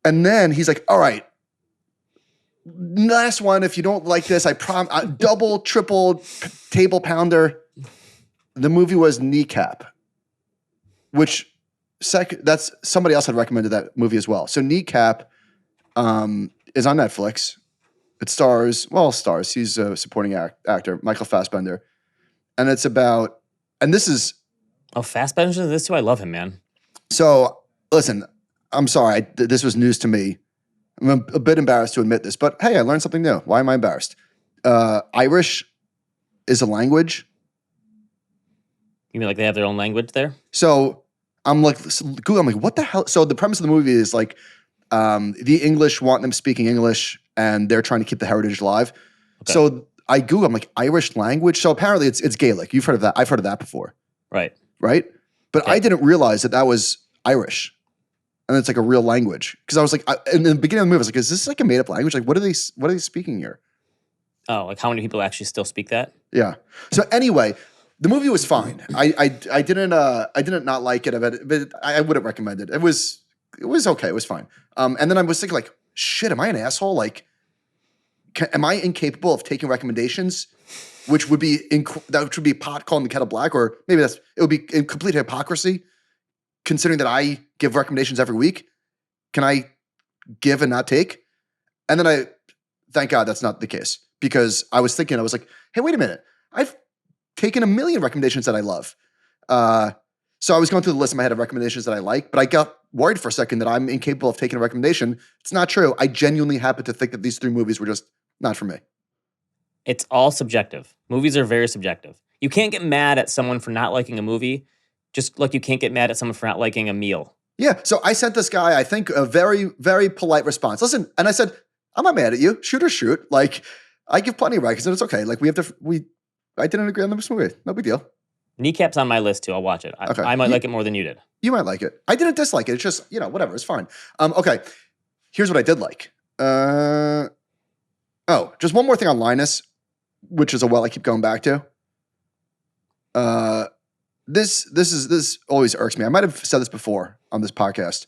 then he's like, all right, last one. If you don't like this, I promise, double, triple, table pounder. The movie was Kneecap, which that's somebody else had recommended that movie as well. So Kneecap is on Netflix. It stars. He's a supporting actor, Michael Fassbender, and it's about. And this is Oh, Fassbender's in this too? I love him, man. so. Listen, I'm sorry. This was news to me. I'm a bit embarrassed to admit this, but hey, I learned something new. Why am I embarrassed? Irish is a language. You mean like they have their own language there? So I'm like, Google, I'm like, what the hell? So the premise of the movie is like, the English want them speaking English and they're trying to keep the heritage alive. Okay. So I Google, I'm like, Irish language. So apparently it's Gaelic. You've heard of that. I've heard of that before. Right. But Okay. I didn't realize that was Irish. And it's like a real language. Because I was like, in the beginning of the movie, I was like, is this like a made up language? Like, what are they speaking here? Oh, like how many people actually still speak that? Yeah. So anyway, the movie was fine. I didn't not like it, but I wouldn't recommend it. It was okay. It was fine. And then I was thinking like, shit, am I an asshole? Like, am I incapable of taking recommendations, which would be pot calling the kettle black, or maybe it would be in complete hypocrisy, considering that I give recommendations every week. Can I give and not take? And then thank God that's not the case, because I was like, hey, wait a minute. I've taken a million recommendations that I love. So I was going through the list in my head of recommendations that I like, but I got worried for a second that I'm incapable of taking a recommendation. It's not true. I genuinely happen to think that these 3 movies were just not for me. It's all subjective. Movies are very subjective. You can't get mad at someone for not liking a movie, just like you can't get mad at someone for not liking a meal. Yeah. So I sent this guy, I think, a very, very polite response. Listen, and I said, I'm not mad at you. Shoot or shoot. Like, I give plenty of records and it's okay. Like, I didn't agree on this movie. No big deal. Kneecap's on my list too. I'll watch it. Okay. I might like it more than you did. You might like it. I didn't dislike it. It's just, whatever. It's fine. Okay. Here's what I did like. Just one more thing on Linus, which is a well I keep going back to. This always irks me. I might have said this before on this podcast.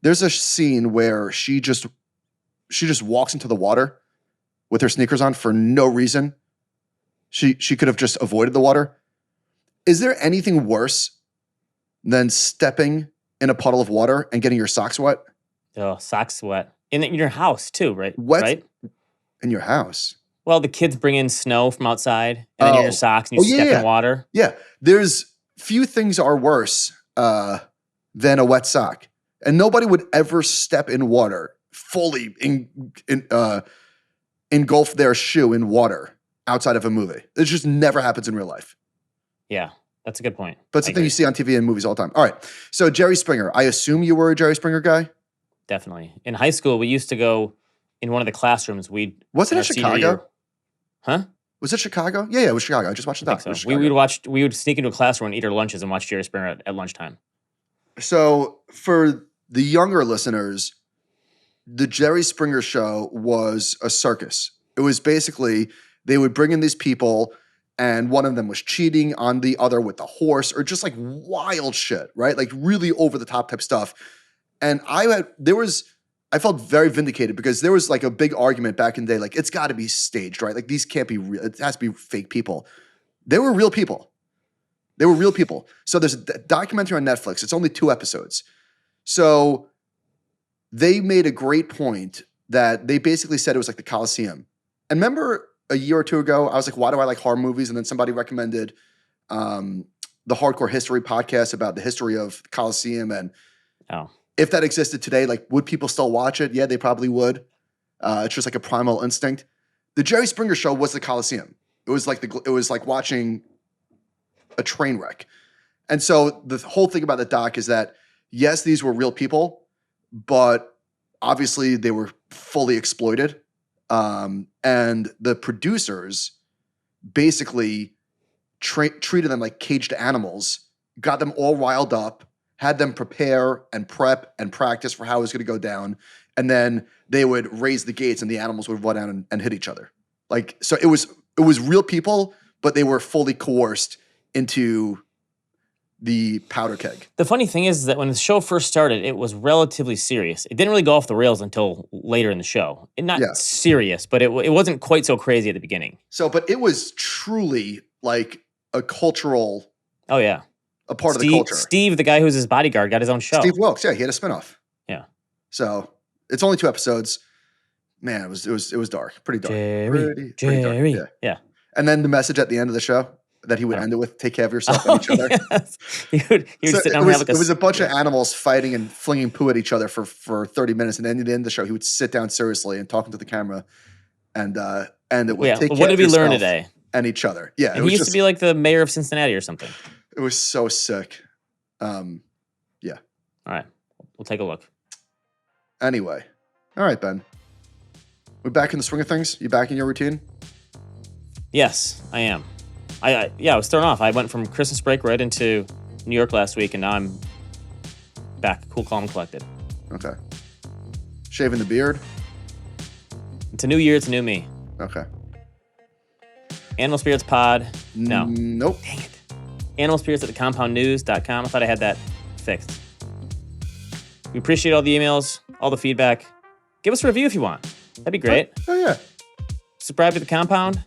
There's a scene where she just walks into the water with her sneakers on for no reason. She could have just avoided the water. Is there anything worse than stepping in a puddle of water and getting your socks wet? Oh, socks wet. In your house too, right? Wet Right? in your house? Well, the kids bring in snow from outside, and then you're in your socks and you step in water. Yeah. There's few things are worse than a wet sock. And nobody would ever step in water, fully engulf their shoe in water outside of a movie. It just never happens in real life. Yeah, that's a good point. But it's something you see on TV and movies all the time. All right. So Jerry Springer. I assume you were a Jerry Springer guy? Definitely. In high school, we used to go in one of the classrooms. Was it in Chicago? Huh? Was it Chicago? Yeah, it was Chicago. I just watched the doc. So. We would sneak into a classroom and eat our lunches and watch Jerry Springer at lunchtime. So for the younger listeners, the Jerry Springer show was a circus. It was basically they would bring in these people and one of them was cheating on the other with the horse or just like wild shit, right? Like really over the top type stuff. And I felt very vindicated because there was like a big argument back in the day, like it's got to be staged, right? Like these can't be real. It has to be fake people. They were real people. So there's a documentary on Netflix. It's only 2 episodes. So they made a great point that they basically said it was like the Coliseum. And remember a year or 2 ago, I was like, why do I like horror movies? And then somebody recommended the Hardcore History podcast about the history of the Coliseum. And if that existed today, like would people still watch it? Yeah, they probably would. It's just like a primal instinct. The Jerry Springer show was the Coliseum. It was like watching a train wreck. And so the whole thing about the doc is that, yes, these were real people, but obviously they were fully exploited. And the producers basically treated them like caged animals, got them all riled up, had them prepare and prep and practice for how it was going to go down. And then they would raise the gates and the animals would run down and hit each other. Like, so it was real people, but they were fully coerced into the powder keg. The funny thing is that when the show first started, it was relatively serious. It didn't really go off the rails until later in the show. Serious, but it wasn't quite so crazy at the beginning. So, but it was truly like a cultural. Oh yeah, a part of the culture. Steve, the guy who's his bodyguard, got his own show. Steve Wilkes, yeah, he had a spinoff. Yeah. So it's only 2 episodes. Man, it was dark, pretty dark, Jerry, pretty dark. Jerry. Yeah. Yeah. And then the message at the end of the show that he would end it with: "Take care of yourself and each other." Yes. He would So sit down it and was, have like it was a bunch yeah. of animals fighting and flinging poo at each other for 30 minutes, and then at the end of the show, he would sit down seriously and talking to the camera, and end it with Yeah. "Take What care did of we learn yourself today? and each other." Yeah, it And was he used just to be like the mayor of Cincinnati or something. it was so sick. Yeah. All right. We'll take a look. Anyway, all right, Ben. We back in the swing of things? You back in your routine? Yes, I am. I was thrown off. I went from Christmas break right into New York last week, and now I'm back, cool, calm, and collected. Okay. Shaving the beard? It's a new year. It's a new me. Okay. Animal Spirits Pod. No. Nope. Dang it. Animal Spirits at thecompoundnews.com. I thought I had that fixed. We appreciate all the emails, all the feedback. Give us a review if you want. That'd be great. Oh, yeah. Subscribe to The Compound.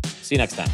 See you next time.